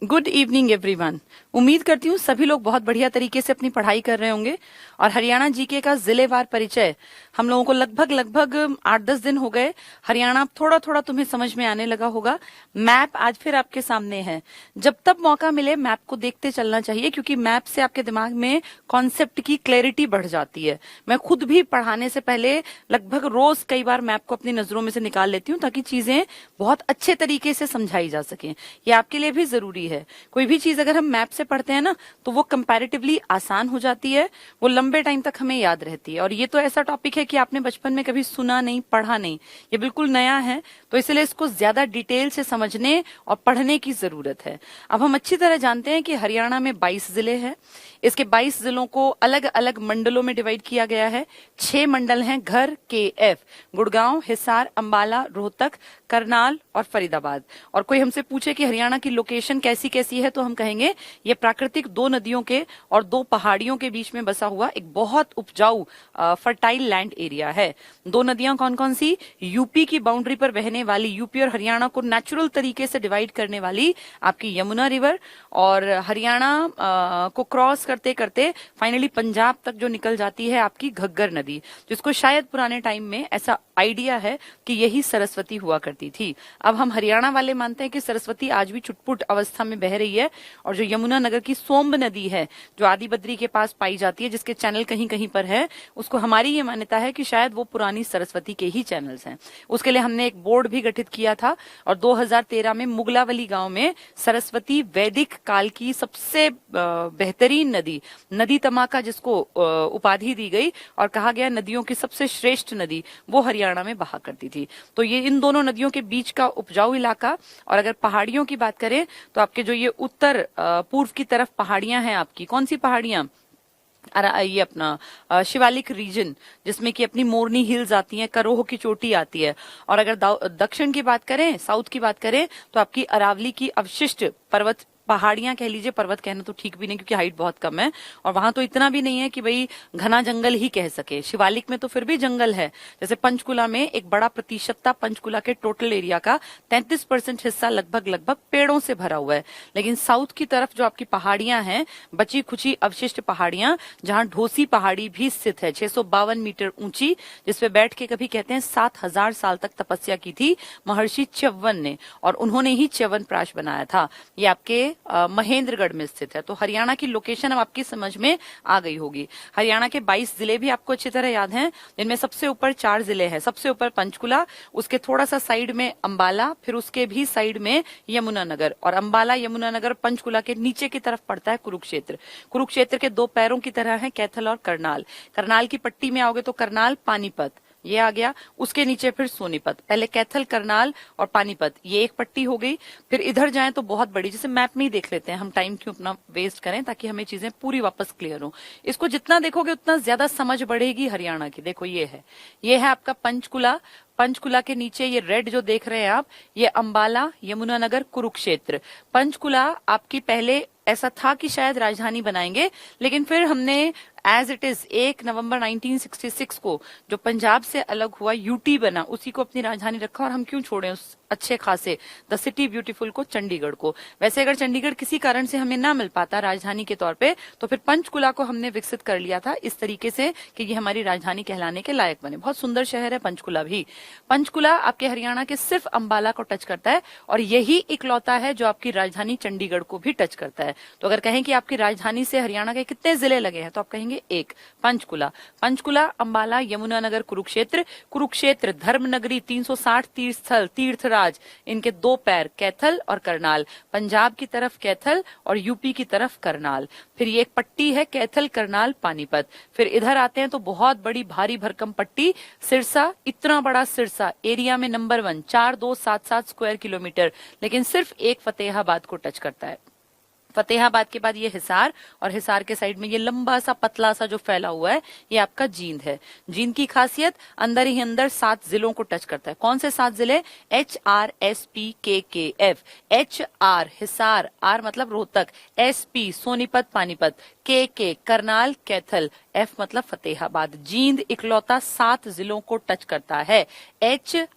Good evening everyone. उम्मीद करती हूँ सभी लोग बहुत बढ़िया तरीके से अपनी पढ़ाई कर रहे होंगे। और हरियाणा जीके का जिलेवार परिचय हम लोगों को लगभग 8-10 दिन हो गए। हरियाणा थोड़ा थोड़ा तुम्हें समझ में आने लगा होगा। मैप आज फिर आपके सामने है। जब तब मौका मिले मैप को देखते चलना चाहिए, क्योंकि मैप से आपके दिमाग में कॉन्सेप्ट की क्लैरिटी बढ़ जाती है। मैं खुद भी पढ़ाने से पहले लगभग रोज कई बार मैप को अपनी नजरों में से निकाल लेती हूँ, ताकि चीजें बहुत अच्छे तरीके से समझाई जा सके। ये आपके लिए भी जरूरी है। कोई भी चीज अगर हम मैप से पढ़ते हैं ना, तो वो कंपैरेटिवली आसान हो जाती है, वो लंबे टाइम तक हमें याद रहती है। और ये तो ऐसा टॉपिक है कि आपने बचपन में कभी सुना नहीं, पढ़ा नहीं, ये बिल्कुल नया है, तो इसलिए इसको ज्यादा डिटेल से समझने और पढ़ने की जरूरत है। अब हम अच्छी तरह जानते हैं कि हरियाणा में 22 जिले हैं। इसके 22 जिलों को अलग अलग मंडलों में डिवाइड किया गया है। 6 मंडल हैं, घर KF, गुड़गांव, हिसार, अंबाला, रोहतक, करनाल और फरीदाबाद। और कोई हमसे पूछे कि हरियाणा की लोकेशन कैसी कैसी है, तो हम कहेंगे ये प्राकृतिक 2 नदियों के और 2 पहाड़ियों के बीच में बसा हुआ एक बहुत उपजाऊ फर्टाइल लैंड एरिया है। 2 नदियां कौन कौन सी? यूपी की बाउंड्री पर बहने वाली, यूपी और हरियाणा को नेचुरल तरीके से डिवाइड करने वाली आपकी यमुना रिवर, और हरियाणा को क्रॉस करते करते फाइनली पंजाब तक जो निकल जाती है आपकी घग्गर नदी, जिसको शायद पुराने टाइम में ऐसा आइडिया है कि यही सरस्वती हुआ करती थी। अब हम हरियाणा वाले मानते हैं कि सरस्वती आज भी छुटपुट अवस्था में बह रही है। और जो यमुना नगर की सोम्ब नदी है, जो आदि बद्री के पास पाई जाती है, जिसके चैनल कहीं कहीं पर है, उसको हमारी ये मान्यता है कि शायद वो पुरानी सरस्वती के ही चैनल्स हैं। उसके लिए हमने एक बोर्ड भी गठित किया था, और 2013 में मुगलावली गांव में सरस्वती वैदिक काल की सबसे बेहतरीन नदी तमाका, जिसको उपाधि दी गई और कहा गया नदियों की सबसे श्रेष्ठ नदी, वो हरियाणा में बहा करती थी। तो ये इन दोनों नदियों के बीच का उपजाऊ इलाका। और अगर पहाड़ियों की बात करें तो आपके जो ये उत्तर पूर्व की तरफ पहाड़ियां हैं आपकी, कौन सी पहाड़ियां? ये अपना शिवालिक रीजन, जिसमें कि अपनी मोरनी हिल्स आती हैं, करोह की चोटी आती है। और अगर दक्षिण की बात करें, साउथ की बात करें, तो आपकी अरावली की अवशिष्ट पर्वत पहाड़ियां कह लीजिए, पर्वत कहना तो ठीक भी नहीं क्योंकि हाइट बहुत कम है, और वहां तो इतना भी नहीं है कि भाई घना जंगल ही कह सके। शिवालिक में तो फिर भी जंगल है। जैसे पंचकुला में एक बड़ा प्रतिशत था, पंचकुला के टोटल एरिया का 33% हिस्सा लगभग पेड़ों से भरा हुआ है। लेकिन साउथ की तरफ जो आपकी पहाड़ियां हैं, बची खुची अवशिष्ट पहाड़ियां, जहां ढोसी पहाड़ी भी स्थित है, 652 मीटर ऊंची, जिसपे बैठ के कभी कहते हैं 7000 साल तक तपस्या की थी महर्षि च्यवन ने, और उन्होंने ही च्यवन प्राश बनाया था। ये आपके महेंद्रगढ़ में स्थित है। तो हरियाणा की लोकेशन अब आपकी समझ में आ गई होगी। हरियाणा के 22 जिले भी आपको अच्छी तरह याद हैं, जिनमें सबसे ऊपर 4 जिले हैं। सबसे ऊपर पंचकुला, उसके थोड़ा सा साइड में अंबाला, फिर उसके भी साइड में यमुनानगर, और अंबाला, यमुनानगर, पंचकुला के नीचे की तरफ पड़ता है कुरुक्षेत्र। कुरुक्षेत्र के 2 पैरों की तरह है कैथल और करनाल। करनाल की पट्टी में आओगे तो करनाल, पानीपत ये आ गया। उसके नीचे फिर सोनीपत। पहले कैथल, करनाल और पानीपत, ये एक पट्टी हो गई। फिर इधर जाएं तो बहुत बड़ी, जैसे मैप में ही देख लेते हैं, हम टाइम क्यों अपना वेस्ट करें, ताकि हमें चीजें पूरी वापस क्लियर हो। इसको जितना देखोगे उतना ज्यादा समझ बढ़ेगी हरियाणा की। देखो ये है आपका पंचकुला। पंचकुला के नीचे ये रेड जो देख रहे हैं आप, ये अंबाला, यमुनानगर, कुरुक्षेत्र। पंचकुला आपकी पहले ऐसा था कि शायद राजधानी बनाएंगे, लेकिन फिर हमने एज इट इज 1 नवंबर 1966 को जो पंजाब से अलग हुआ, यूटी बना, उसी को अपनी राजधानी रखा। और हम क्यों छोड़े उस अच्छे खासे द सिटी ब्यूटीफुल को, चंडीगढ़ को। वैसे अगर चंडीगढ़ किसी कारण से हमें ना मिल पाता राजधानी के तौर पे, तो फिर पंचकुला को हमने विकसित कर लिया था इस तरीके से कि ये हमारी राजधानी कहलाने के लायक बने। बहुत सुंदर शहर है पंचकुला भी। पंचकुला आपके हरियाणा के सिर्फ अंबाला को टच करता है, और यही इकलौता है जो आपकी राजधानी चंडीगढ़ को भी टच करता है। तो अगर कहें कि आपकी राजधानी से हरियाणा के कितने जिले लगे हैं, तो आप कहेंगे 1, पंचकुला। पंचकुला, अंबाला, यमुनानगर, कुरुक्षेत्र। कुरुक्षेत्र धर्मनगरी, 360 तीर्थ स्थल, तीर्थराज, इनके 2 पैर कैथल और करनाल। पंजाब की तरफ कैथल और यूपी की तरफ करनाल। फिर ये एक पट्टी है कैथल, करनाल, पानीपत। फिर इधर आते हैं तो बहुत बड़ी भारी भरकम पट्टी सिरसा। इतना बड़ा सिरसा, एरिया में नंबर 1, 4277 स्क्वायर किलोमीटर, लेकिन सिर्फ एक फतेहाबाद को टच करता है। फतेहाबाद के बाद ये हिसार, और हिसार के साइड में ये लंबा सा पतला सा जो फैला हुआ है, ये आपका जींद है। जींद की खासियत, अंदर ही अंदर 7 जिलों को टच करता है। कौन से 7 जिले? HRSPKKF। HR हिसार, R मतलब Rohtak, SP Sonipat Panipat, KK Karnal Kaithal, F मतलब फतेहाबाद। जींद इकलौता 7 जिलों को टच करता है। HRSPKKF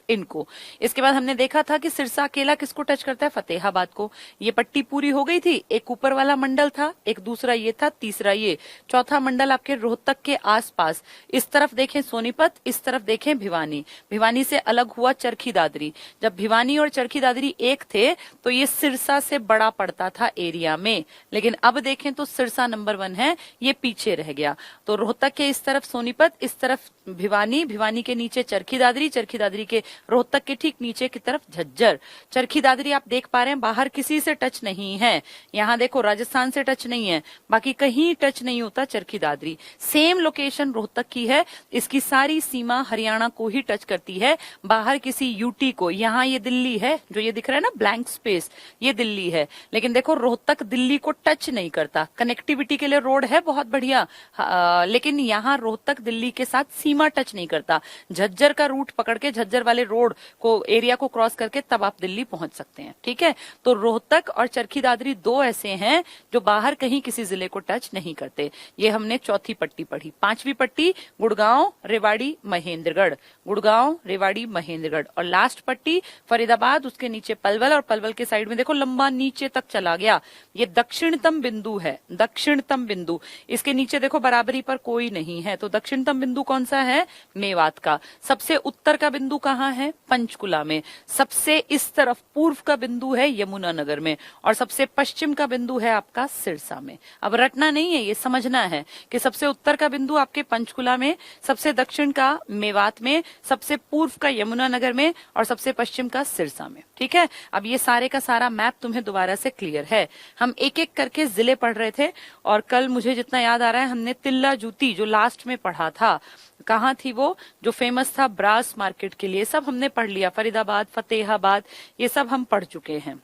इनको। इसके बाद हमने देखा था कि सिरसा अकेला किसको टच करता है? फतेहाबाद को। ये पट्टी पूरी हो गई थी। एक ऊपर वाला मंडल था, एक दूसरा ये था, तीसरा ये, चौथा मंडल आपके रोहतक के आसपास। इस तरफ देखें सोनीपत, इस तरफ देखें भिवानी। भिवानी से अलग हुआ चरखी दादरी। जब भिवानी और चरखी दादरी एक थे तो ये सिरसा से बड़ा पड़ता था एरिया में, लेकिन अब देखें तो सिरसा नंबर 1 है, ये पीछे रह गया। तो रोहतक के इस तरफ सोनीपत, इस तरफ भिवानी, भिवानी के नीचे चरखी दादरी, चरखी दादरी के रोहतक के ठीक नीचे की तरफ झज्जर। चरखी दादरी आप देख पा रहे हैं बाहर किसी से टच नहीं है। यहाँ देखो राजस्थान से टच नहीं है, बाकी कहीं टच नहीं होता चरखी दादरी। सेम लोकेशन रोहतक की है, इसकी सारी सीमा हरियाणा को ही टच करती है, बाहर किसी यूटी को। यहाँ ये दिल्ली है, जो ये दिख रहा है ना ब्लैंक स्पेस, ये दिल्ली है। लेकिन देखो रोहतक दिल्ली को टच नहीं करता। कनेक्टिविटी के लिए रोड है बहुत बढ़िया, लेकिन यहाँ रोहतक दिल्ली के साथ सीमा टच नहीं करता। झज्जर का रूट पकड़ के, झज्जर वाले रोड को, एरिया को क्रॉस करके तब आप दिल्ली पहुंच सकते हैं। ठीक है, तो रोहतक और चरखी दादरी 2 ऐसे हैं जो बाहर कहीं किसी जिले को टच नहीं करते। ये हमने चौथी पट्टी पढ़ी। 5वीं पट्टी गुड़गांव, रेवाड़ी, महेंद्रगढ़। गुड़गांव, रेवाड़ी, महेंद्रगढ़। और लास्ट पट्टी फरीदाबाद, उसके नीचे पलवल, और पलवल के साइड में देखो लंबा नीचे तक चला गया। ये दक्षिणतम बिंदु है, दक्षिणतम बिंदु। इसके नीचे देखो बराबरी पर कोई नहीं है, तो दक्षिणतम बिंदु कौन सा है? मेवात का। सबसे उत्तर का बिंदु कहाँ है? पंचकुला में। सबसे इस तरफ पूर्व का बिंदु है यमुनानगर में, और सबसे पश्चिम का बिंदु है आपका सिरसा में। अब रटना नहीं है, ये समझना है कि सबसे उत्तर का बिंदु आपके पंचकुला में, सबसे दक्षिण का मेवात में, सबसे पूर्व का यमुनानगर में, और सबसे पश्चिम का सिरसा में। ठीक है, अब ये सारे का सारा मैप तुम्हें दोबारा से क्लियर है। हम एक एक करके जिले पढ़ रहे थे, और कल मुझे जितना याद आ रहा है हमने तिल्ला जूती जो लास्ट में पढ़ा था, कहाँ थी वो, जो फेमस था ब्रास मार्केट के लिए, सब हमने पढ़ लिया। फरीदाबाद, फतेहाबाद, ये सब हम पढ़ चुके हैं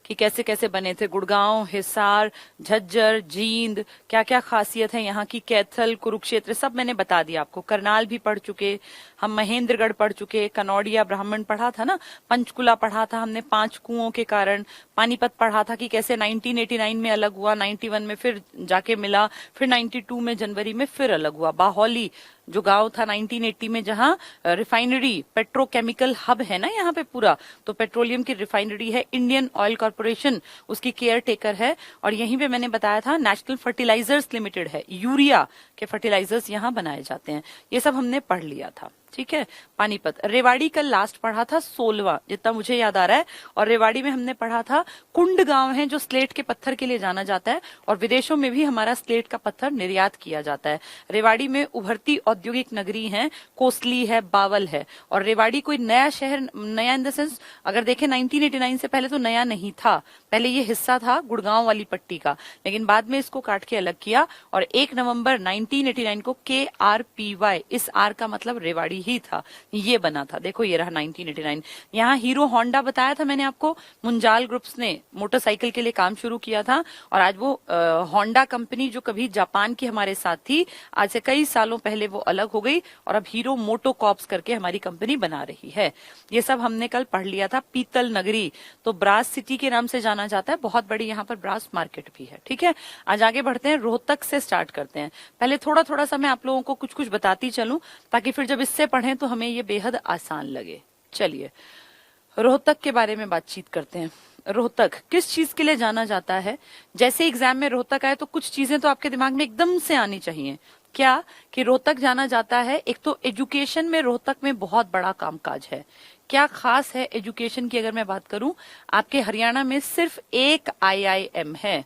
कि कैसे कैसे बने थे। गुड़गांव, हिसार, झज्जर, जींद, क्या क्या खासियत है यहाँ की, कैथल, कुरुक्षेत्र, सब मैंने बता दिया आपको। करनाल भी पढ़ चुके हम, महेंद्रगढ़ पढ़ चुके, कनौड़िया ब्राह्मण पढ़ा था ना, पंचकुला पढ़ा था हमने 5 कुओं के कारण, पानीपत पढ़ा था कि कैसे 1989 में अलग हुआ, 91 में फिर जाके मिला, फिर 92 में जनवरी में फिर अलग हुआ। बाहोली जो गांव था 1980 में, जहां रिफाइनरी, पेट्रोकेमिकल हब है ना यहाँ पे पूरा, तो पेट्रोलियम की रिफाइनरी है, इंडियन ऑयल कॉर्पोरेशन उसकी केयर टेकर है। और यहीं पे मैंने बताया था नेशनल फर्टिलाइजर्स लिमिटेड है, यूरिया के फर्टिलाइजर्स यहाँ बनाए जाते हैं। ये सब हमने पढ़ लिया था। ठीक है, पानीपत। रेवाड़ी कल लास्ट पढ़ा था 16वां, जितना मुझे याद आ रहा है। और रेवाड़ी में हमने पढ़ा था कुंड गांव है जो स्लेट के पत्थर के लिए जाना जाता है, और विदेशों में भी हमारा स्लेट का पत्थर निर्यात किया जाता है। रेवाड़ी में उभरती औद्योगिक नगरी है, कोसली है, बावल है। और रेवाड़ी कोई नया शहर, नया इन द सेंस अगर देखें 1989 से पहले तो नया नहीं था, पहले ये हिस्सा था गुड़गांव वाली पट्टी का, लेकिन बाद में इसको काट के अलग किया, और 1 नवंबर 1989 को KRPY, इस आर का मतलब रेवाड़ी ही था, ये बना था। देखो ये रहा 1989। यहाँ हीरो होंडा बताया था मैंने आपको, मुंजाल ग्रुप्स ने मोटरसाइकिल के लिए काम शुरू किया था, और आज वो होंडा कंपनी जो कभी जापान की हमारे साथ थी, आज से कई सालों पहले वो अलग हो गई, और अब हीरो मोटो कॉर्प्स करके हमारी कंपनी बना रही है। ये सब हमने कल पढ़ लिया था। पीतल नगरी तो ब्रास सिटी के नाम से जाना जाता है, बहुत बड़ी यहाँ पर ब्रास मार्केट भी है। ठीक है, आज आगे बढ़ते हैं, रोहतक से स्टार्ट करते हैं। पहले थोड़ा थोड़ा सा मैं आप लोगों को कुछ कुछ बताती चलूं, ताकि फिर जब इससे पढ़ें तो हमें ये बेहद आसान लगे। चलिए रोहतक के बारे में बातचीत करते हैं। रोहतक किस चीज के लिए जाना जाता है? जैसे एग्जाम में रोहतक आए तो कुछ चीजें तो आपके दिमाग में एकदम से आनी चाहिए। क्या? कि रोहतक जाना जाता है, एक तो एजुकेशन में रोहतक में बहुत बड़ा कामकाज है। क्या खास है एजुकेशन की अगर मैं बात करूं, आपके हरियाणा में सिर्फ एक IIM है,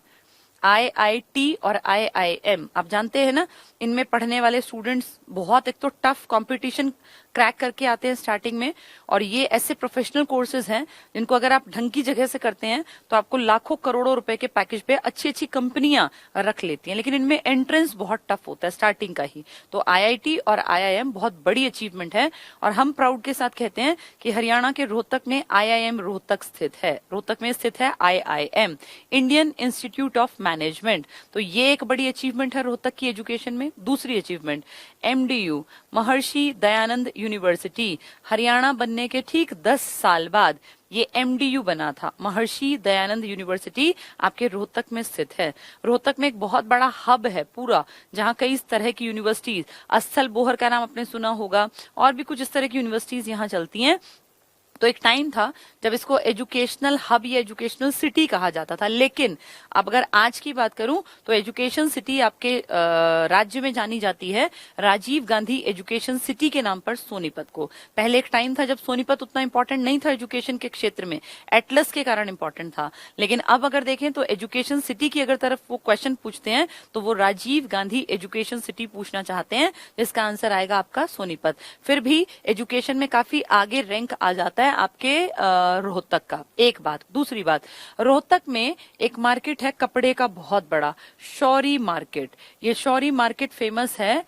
IIT और IIM। आप जानते हैं ना, इनमें पढ़ने वाले स्टूडेंट्स बहुत, एक तो टफ कंपटीशन क्रैक करके आते हैं स्टार्टिंग में, और ये ऐसे प्रोफेशनल कोर्सेज हैं जिनको अगर आप ढंग की जगह से करते हैं तो आपको लाखों करोड़ों रुपए के पैकेज पे अच्छी अच्छी कंपनियां रख लेती हैं, लेकिन इनमें एंट्रेंस बहुत टफ होता है स्टार्टिंग का ही। तो IIT और IIM बहुत बड़ी अचीवमेंट है, और हम प्राउड के साथ कहते हैं कि हरियाणा के रोहतक में IIM रोहतक स्थित है। रोहतक में स्थित है IIM, Indian institute of management. तो ये एक बड़ी अचीवमेंट है रोहतक की एजुकेशन में। ने। दूसरी achievement MDU Maharshi Dayanand university, Haryana बनने के ठीक 10 साल बाद ये MDU बना था। महर्षि दयानंद यूनिवर्सिटी आपके रोहतक में स्थित है। रोहतक में एक बहुत बड़ा हब है पूरा, जहां कई इस तरह की यूनिवर्सिटीज, अस्थल बोहर का नाम आपने सुना होगा, और भी कुछ इस तरह की यूनिवर्सिटीज यहाँ चलती हैं। तो एक टाइम था जब इसको एजुकेशनल हब या एजुकेशनल सिटी कहा जाता था, लेकिन अब अगर आज की बात करूं तो एजुकेशन सिटी आपके राज्य में जानी जाती है राजीव गांधी एजुकेशन सिटी के नाम पर सोनीपत को। पहले एक टाइम था जब सोनीपत उतना इंपॉर्टेंट नहीं था एजुकेशन के क्षेत्र में, एटलस के कारण इंपॉर्टेंट था, लेकिन अब अगर देखें तो एजुकेशन सिटी की अगर तरफ वो क्वेश्चन पूछते हैं तो वो राजीव गांधी एजुकेशन सिटी पूछना चाहते हैं, जिसका आंसर आएगा आपका सोनीपत। फिर भी एजुकेशन में काफी आगे रैंक आ जाता है आपके रोहतक का। एक बात। दूसरी बात, रोहतक में एक मार्केट है कपड़े का बहुत बड़ा, शौरी मार्केट। ये शौरी मार्केट फेमस है,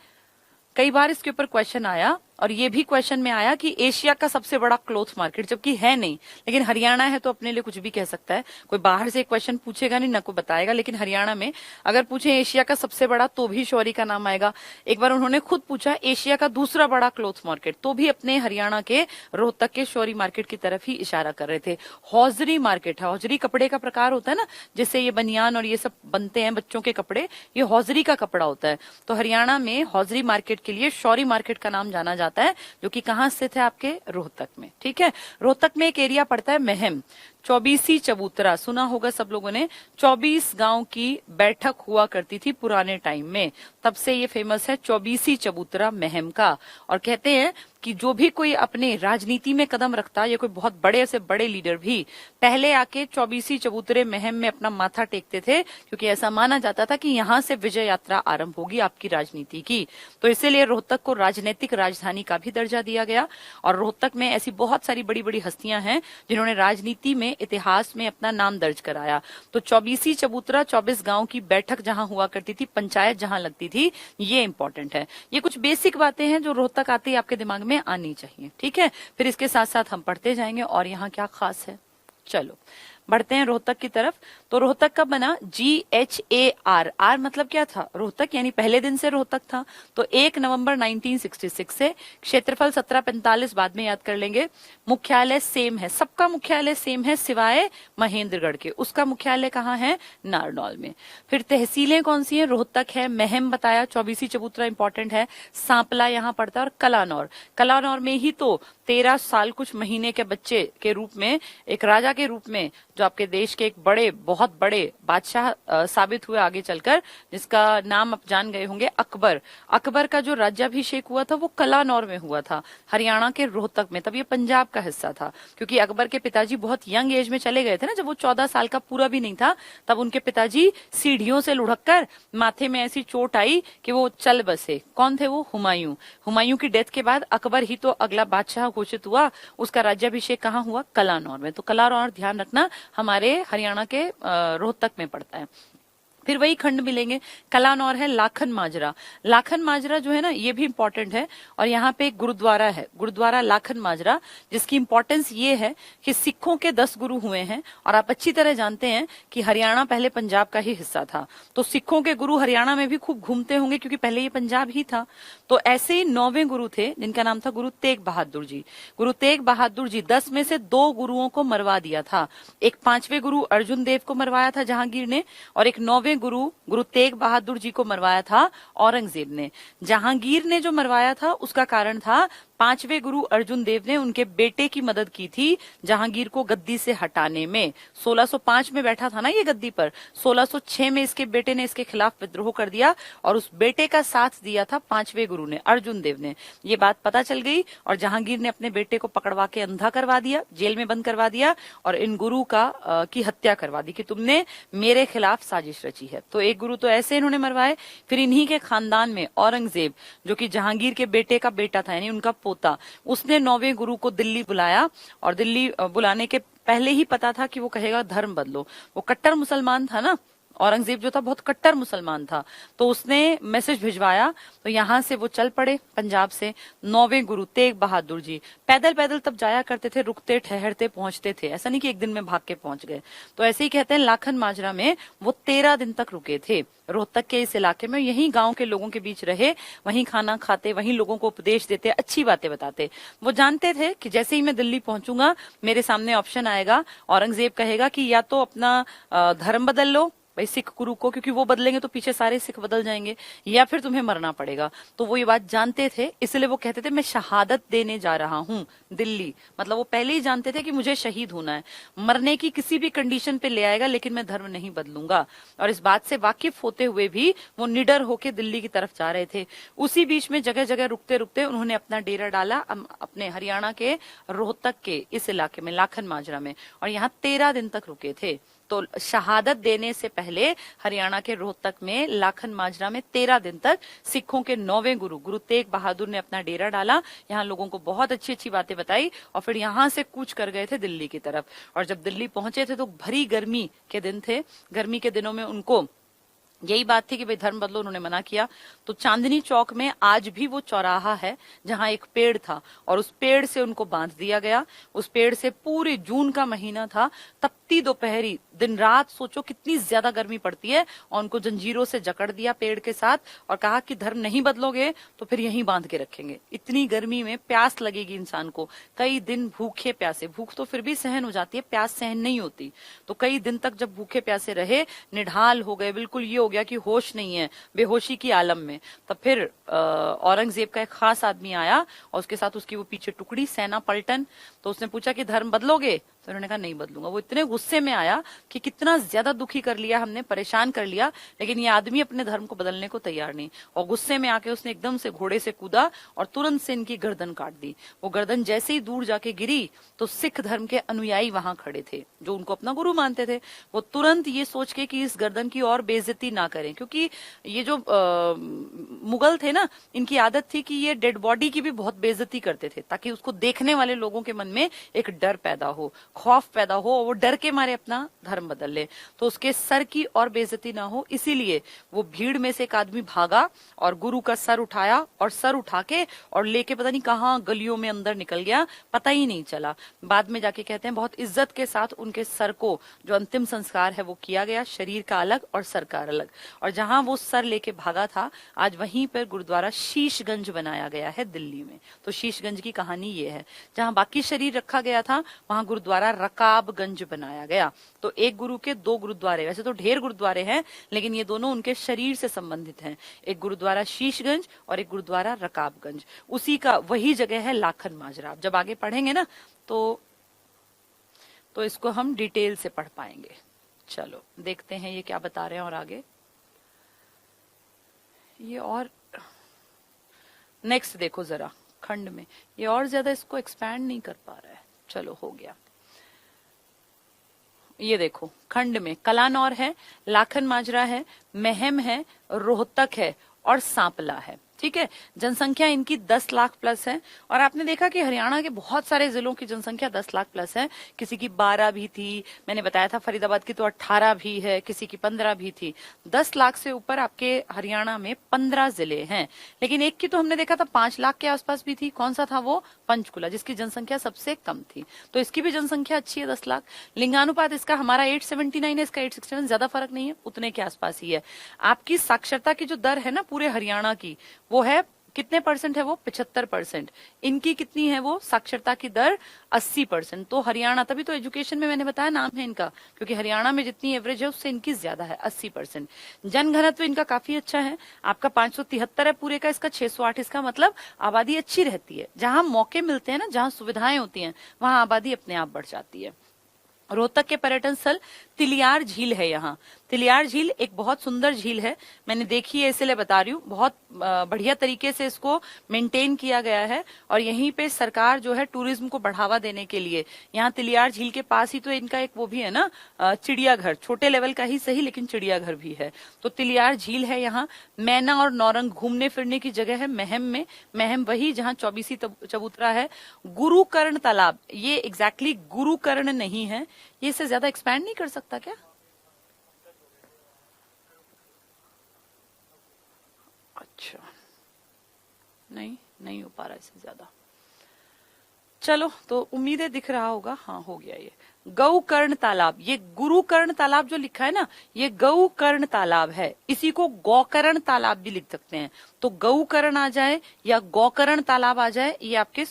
कई बार इसके ऊपर क्वेश्चन आया, और ये भी क्वेश्चन में आया कि एशिया का सबसे बड़ा क्लोथ मार्केट, जबकि है नहीं, लेकिन हरियाणा है तो अपने लिए कुछ भी कह सकता है। कोई बाहर से क्वेश्चन पूछेगा नहीं, ना कोई बताएगा, लेकिन हरियाणा में अगर पूछे एशिया का सबसे बड़ा तो भी शौरी का नाम आएगा। एक बार उन्होंने खुद पूछा एशिया का दूसरा बड़ा क्लोथ मार्केट, तो भी अपने हरियाणा के रोहतक के शौरी मार्केट की तरफ ही इशारा कर रहे थे। हौजरी मार्केट है, हौजरी कपड़े का प्रकार होता है ना, जिससे ये बनियान और ये सब बनते हैं बच्चों के कपड़े, ये हौजरी का कपड़ा होता है। तो हरियाणा में हौजरी मार्केट के लिए शौरी मार्केट का नाम जाना जाता है, जो कि कहां स्थित है आपके रोहतक में। ठीक है, रोहतक में एक एरिया पड़ता है महम, 24 चबूतरा सुना होगा सब लोगों ने। 24 गांव की बैठक हुआ करती थी पुराने टाइम में, तब से ये फेमस है 24 चबूतरा महम का। और कहते हैं कि जो भी कोई अपने राजनीति में कदम रखता, या कोई बहुत बड़े से बड़े लीडर भी पहले आके 24 चबूतरे महम में अपना माथा टेकते थे, क्योंकि ऐसा माना जाता था कि यहाँ से विजय यात्रा आरंभ होगी आपकी राजनीति की। तो इसीलिए रोहतक को राजनीतिक राजधानी का भी दर्जा दिया गया। और रोहतक में ऐसी बहुत सारी बड़ी बड़ी हस्तियां हैं जिन्होंने राजनीति में, इतिहास में अपना नाम दर्ज कराया। तो 24 चबूतरा, 24 गांव की बैठक जहां हुआ करती थी, पंचायत जहां लगती थी, ये इंपॉर्टेंट है। ये कुछ बेसिक बातें हैं जो रोहतक आते ही आपके दिमाग में आनी चाहिए। ठीक है, फिर इसके साथ साथ हम पढ़ते जाएंगे और यहाँ क्या खास है। चलो बढ़ते हैं रोहतक की तरफ। तो रोहतक कब बना? GHAR, आर मतलब क्या था? रोहतक, यानी पहले दिन से रोहतक था। तो 1 नवंबर 1966 से। क्षेत्रफल 1745 बाद में याद कर लेंगे। मुख्यालय सेम है, सबका मुख्यालय सेम है सिवाय महेंद्रगढ़ के, उसका मुख्यालय कहाँ है? नारनौल में। फिर तहसीलें कौन सी हैं? रोहतक है, महम बताया, 24 चबूतरा इंपॉर्टेंट है, सांपला यहाँ पड़ता है, और कलानौर। कलानौर में ही तो 13 साल कुछ महीने के बच्चे के रूप में, एक राजा के रूप में, जो आपके देश के एक बड़े, बहुत बड़े बादशाह साबित हुए आगे चलकर, जिसका नाम आप जान गए होंगे, अकबर। अकबर का जो राज्याभिषेक हुआ था वो कलानौर में हुआ था, हरियाणा के रोहतक में। तब ये पंजाब का हिस्सा था, क्योंकि अकबर के पिताजी बहुत यंग एज में चले गए थे ना, जब वो 14 साल का पूरा भी नहीं था, तब उनके पिताजी सीढ़ियों से लुढ़क कर माथे में ऐसी चोट आई कि वो चल बसे। कौन थे वो? हुमायूं। हुमायूं की डेथ के बाद अकबर ही तो अगला बादशाह घोषित हुआ, उसका राज्याभिषेक कहाँ हुआ? कलानौर में। तो कलानौर ध्यान रखना हमारे हरियाणा के रोहतक में पड़ता है। फिर वही खंड मिलेंगे, कलानौर है, लाखन माजरा। लाखन माजरा जो है ना, ये भी इंपॉर्टेंट है, और यहाँ पे एक गुरुद्वारा है, गुरुद्वारा लाखन माजरा, जिसकी इंपॉर्टेंस ये है कि सिखों के 10 गुरु हुए हैं, और आप अच्छी तरह जानते हैं कि हरियाणा पहले पंजाब का ही हिस्सा था, तो सिखों के गुरु हरियाणा में भी खूब घूमते होंगे, क्योंकि पहले ये पंजाब ही था। तो ऐसे ही 9वें गुरु थे, जिनका नाम था गुरु तेग बहादुर जी। गुरु तेग बहादुर जी 10 में से 2 गुरुओं को मरवा दिया था। एक 5वें गुरु अर्जुन देव को मरवाया था जहांगीर ने, और एक 9वें गुरु तेग बहादुर जी को मरवाया था औरंगजेब ने। जहांगीर ने जो मरवाया था उसका कारण था 5वें गुरु अर्जुन देव ने उनके बेटे की मदद की थी जहांगीर को गद्दी से हटाने में। 1605 में बैठा था ना ये गद्दी पर, 1606 में इसके बेटे ने इसके खिलाफ विद्रोह कर दिया, और उस बेटे का साथ दिया था 5वें गुरु ने, अर्जुन देव ने। ये बात पता चल गई, और जहांगीर ने अपने बेटे को पकड़वा के अंधा करवा दिया, जेल में बंद करवा दिया, और इन गुरु की हत्या करवा दी कि तुमने मेरे खिलाफ साजिश रची है। तो एक गुरु तो ऐसे इन्होंने मरवाए। फिर इन्हीं के खानदान में औरंगजेब, जो कि जहांगीर के बेटे का बेटा था, यानी उनका पोता, उसने 9वें गुरु को दिल्ली बुलाया, और दिल्ली बुलाने के पहले ही पता था कि वो कहेगा धर्म बदलो। वो कट्टर मुसलमान था ना, औरंगजेब जो था बहुत कट्टर मुसलमान था, तो उसने मैसेज भिजवाया। तो यहाँ से वो चल पड़े पंजाब से। 9वें गुरु तेग बहादुर जी पैदल पैदल तब जाया करते थे, रुकते ठहरते पहुंचते थे, ऐसा नहीं कि एक दिन में भाग के पहुंच गए। तो ऐसे ही कहते हैं लाखन माजरा में वो 13 दिन तक रुके थे, रोहतक के इस इलाके में। यहीं गांव के लोगों के बीच रहे, वहीं खाना खाते, वहीं लोगों को उपदेश देते, अच्छी बातें बताते। वो जानते थे कि जैसे ही मैं दिल्ली पहुंचूंगा मेरे सामने ऑप्शन आएगा, औरंगजेब कहेगा कि या तो अपना धर्म बदल लो भाई सिख गुरु को, क्योंकि वो बदलेंगे तो पीछे सारे सिख बदल जाएंगे, या फिर तुम्हें मरना पड़ेगा। तो वो ये बात जानते थे, इसलिए वो कहते थे मैं शहादत देने जा रहा हूँ दिल्ली। मतलब वो पहले ही जानते थे कि मुझे शहीद होना है, मरने की किसी भी कंडीशन पे ले आएगा, लेकिन मैं धर्म नहीं बदलूंगा। और इस बात से वाकिफ होते हुए भी वो निडर होके दिल्ली की तरफ जा रहे थे। उसी बीच में जगह जगह रुकते रुकते उन्होंने अपना डेरा डाला अपने हरियाणा के रोहतक के इस इलाके में, लाखन माजरा में, और यहाँ 13 दिन तक रुके थे। तो शहादत देने से पहले हरियाणा के रोहतक में लाखन माजरा में 13 दिन तक सिखों के 9वें गुरु गुरु तेग बहादुर ने अपना डेरा डाला। यहाँ लोगों को बहुत अच्छी अच्छी बातें बताई और फिर यहाँ से कूच कर गए थे दिल्ली की तरफ। और जब दिल्ली पहुंचे थे तो भरी गर्मी के दिन थे। गर्मी के दिनों में उनको यही बात थी कि भाई धर्म बदलो, उन्होंने मना किया। तो चांदनी चौक में आज भी वो चौराहा है जहां एक पेड़ था, और उस पेड़ से उनको बांध दिया गया। उस पेड़ से पूरे जून का महीना था, तपती दोपहरी दिन रात, सोचो कितनी ज्यादा गर्मी पड़ती है, और उनको जंजीरों से जकड़ दिया पेड़ के साथ और कहा कि धर्म नहीं बदलोगे तो फिर यहीं बांध के रखेंगे। इतनी गर्मी में प्यास लगेगी इंसान को, कई दिन भूखे प्यासे, भूख तो फिर भी सहन हो जाती है, प्यास सहन नहीं होती। तो कई दिन तक जब भूखे प्यासे रहे, निढाल हो गए, बिल्कुल ये हो गया कि होश नहीं है, बेहोशी की आलम में, तब फिर औरंगजेब का एक खास आदमी आया और उसके साथ उसकी वो पीछे टुकड़ी सेना पलटन। तो उसने पूछा कि धर्म बदलोगे? तो उन्होंने कहा नहीं बदलूंगा। वो इतने गुस्से में आया कि कितना ज्यादा दुखी कर लिया हमने, परेशान कर लिया, लेकिन ये आदमी अपने धर्म को बदलने को तैयार नहीं। और गुस्से में आके उसने एकदम से घोड़े से कूदा और तुरंत से इनकी गर्दन काट दी। वो गर्दन जैसे ही दूर जाके गिरी तो सिख धर्म के अनुयायी वहां खड़े थे जो उनको अपना गुरु मानते थे। वो तुरंत ये सोच के कि इस गर्दन की और बेइज्जती ना करें, क्योंकि ये जो मुगल थे ना, इनकी आदत थी कि ये डेड बॉडी की भी बहुत बेइज्जती करते थे, ताकि उसको देखने वाले लोगों के मन में एक डर पैदा हो, खौफ पैदा हो, वो डर के मारे अपना धर्म बदल ले, तो उसके सर की और बेइज्जती ना हो। इसीलिए वो भीड़ में से एक आदमी भागा और गुरु का सर उठाया, और सर उठा के और लेके पता नहीं कहां गलियों में अंदर निकल गया, पता ही नहीं चला। बाद में जाके कहते हैं बहुत इज्जत के साथ उनके सर को, जो अंतिम संस्कार है वो किया गया, शरीर का अलग और सर का अलग। और जहां वो सर लेके भागा था, आज वहीं पर गुरुद्वारा शीशगंज बनाया गया है दिल्ली में। तो शीशगंज की कहानी ये है, जहां बाकी शरीर रखा गया था वहां गुरुद्वारा रकाबगंज बनाया गया। तो एक गुरु के 2 गुरुद्वारे, वैसे तो ढेर गुरुद्वारे हैं, लेकिन ये दोनों उनके शरीर से संबंधित हैं। एक गुरुद्वारा शीशगंज और एक गुरुद्वारा रकाबगंज, उसी का वही जगह है लाखन माजरा। जब आगे पढ़ेंगे ना तो इसको हम डिटेल से पढ़ पाएंगे। चलो देखते हैं ये क्या बता रहे हैं और आगे ये। और नेक्स्ट देखो जरा खंड में, ये और ज्यादा इसको एक्सपैंड नहीं कर पा रहा है। चलो हो गया। ये देखो खंड में कलानौर है, लाखन माजरा है, महम है, रोहतक है और सांपला है। ठीक है, जनसंख्या इनकी 10 लाख प्लस है। और आपने देखा कि हरियाणा के बहुत सारे जिलों की जनसंख्या 10 लाख प्लस है। किसी की 12 भी थी, मैंने बताया था फरीदाबाद की तो 18 भी है, किसी की 15 भी थी। 10 लाख से ऊपर आपके हरियाणा में 15 जिले हैं। लेकिन एक की तो हमने देखा था 5 लाख के आसपास भी थी, कौन सा था वो? पंचकुला, जिसकी जनसंख्या सबसे कम थी। तो इसकी भी जनसंख्या अच्छी है, 10 लाख। लिंगानुपात इसका हमारा 879 है, इसका 867, ज्यादा फर्क नहीं है, उतने के आसपास ही है। आपकी साक्षरता की जो दर है ना पूरे हरियाणा की, वो है कितने परसेंट है? वो 75%। इनकी कितनी है वो साक्षरता की दर? 80%। तो हरियाणा, तभी तो एजुकेशन में मैंने बताया नाम है इनका, क्योंकि हरियाणा में जितनी एवरेज है उससे इनकी ज्यादा है, 80%। जनघनत्व इनका काफी अच्छा है, आपका 573 है पूरे का, इसका 608। इसका मतलब आबादी अच्छी रहती है, जहां मौके मिलते हैं ना, जहां सुविधाएं होती हैं, वहां आबादी अपने आप बढ़ जाती है। रोहतक के पर्यटन स्थल तिलियार झील है। यहाँ तिलियार झील एक बहुत सुंदर झील है, मैंने देखी है इसलिए बता रही हूँ। बहुत बढ़िया तरीके से इसको मेंटेन किया गया है, और यहीं पे सरकार जो है टूरिज्म को बढ़ावा देने के लिए, यहाँ तिलियार झील के पास ही तो इनका एक वो भी है ना, चिड़ियाघर, छोटे लेवल का ही सही लेकिन चिड़ियाघर भी है। तो तिलियार झील है यहाँ। मैना और नौरंग घूमने फिरने की जगह है महम में, महम वही जहाँ 24 चबूतरा है। गुरुकर्ण तालाब, ये एग्जैक्टली गुरुकर्ण नहीं है, ये इससे ज्यादा एक्सपैंड नहीं कर सकता क्या? नहीं हो पा रहा इससे ज्यादा। चलो, तो उम्मीद है दिख रहा होगा। हाँ, हो गया ये। गौकर्ण तालाब, ये गुरुकर्ण तालाब जो लिखा है ना, ये गौकर्ण तालाब है। इसी को गौकर्ण तालाब भी लिख सकते हैं। तो गौकर्ण आ जाए या गौकर्ण तालाब आ जाए, ये आपके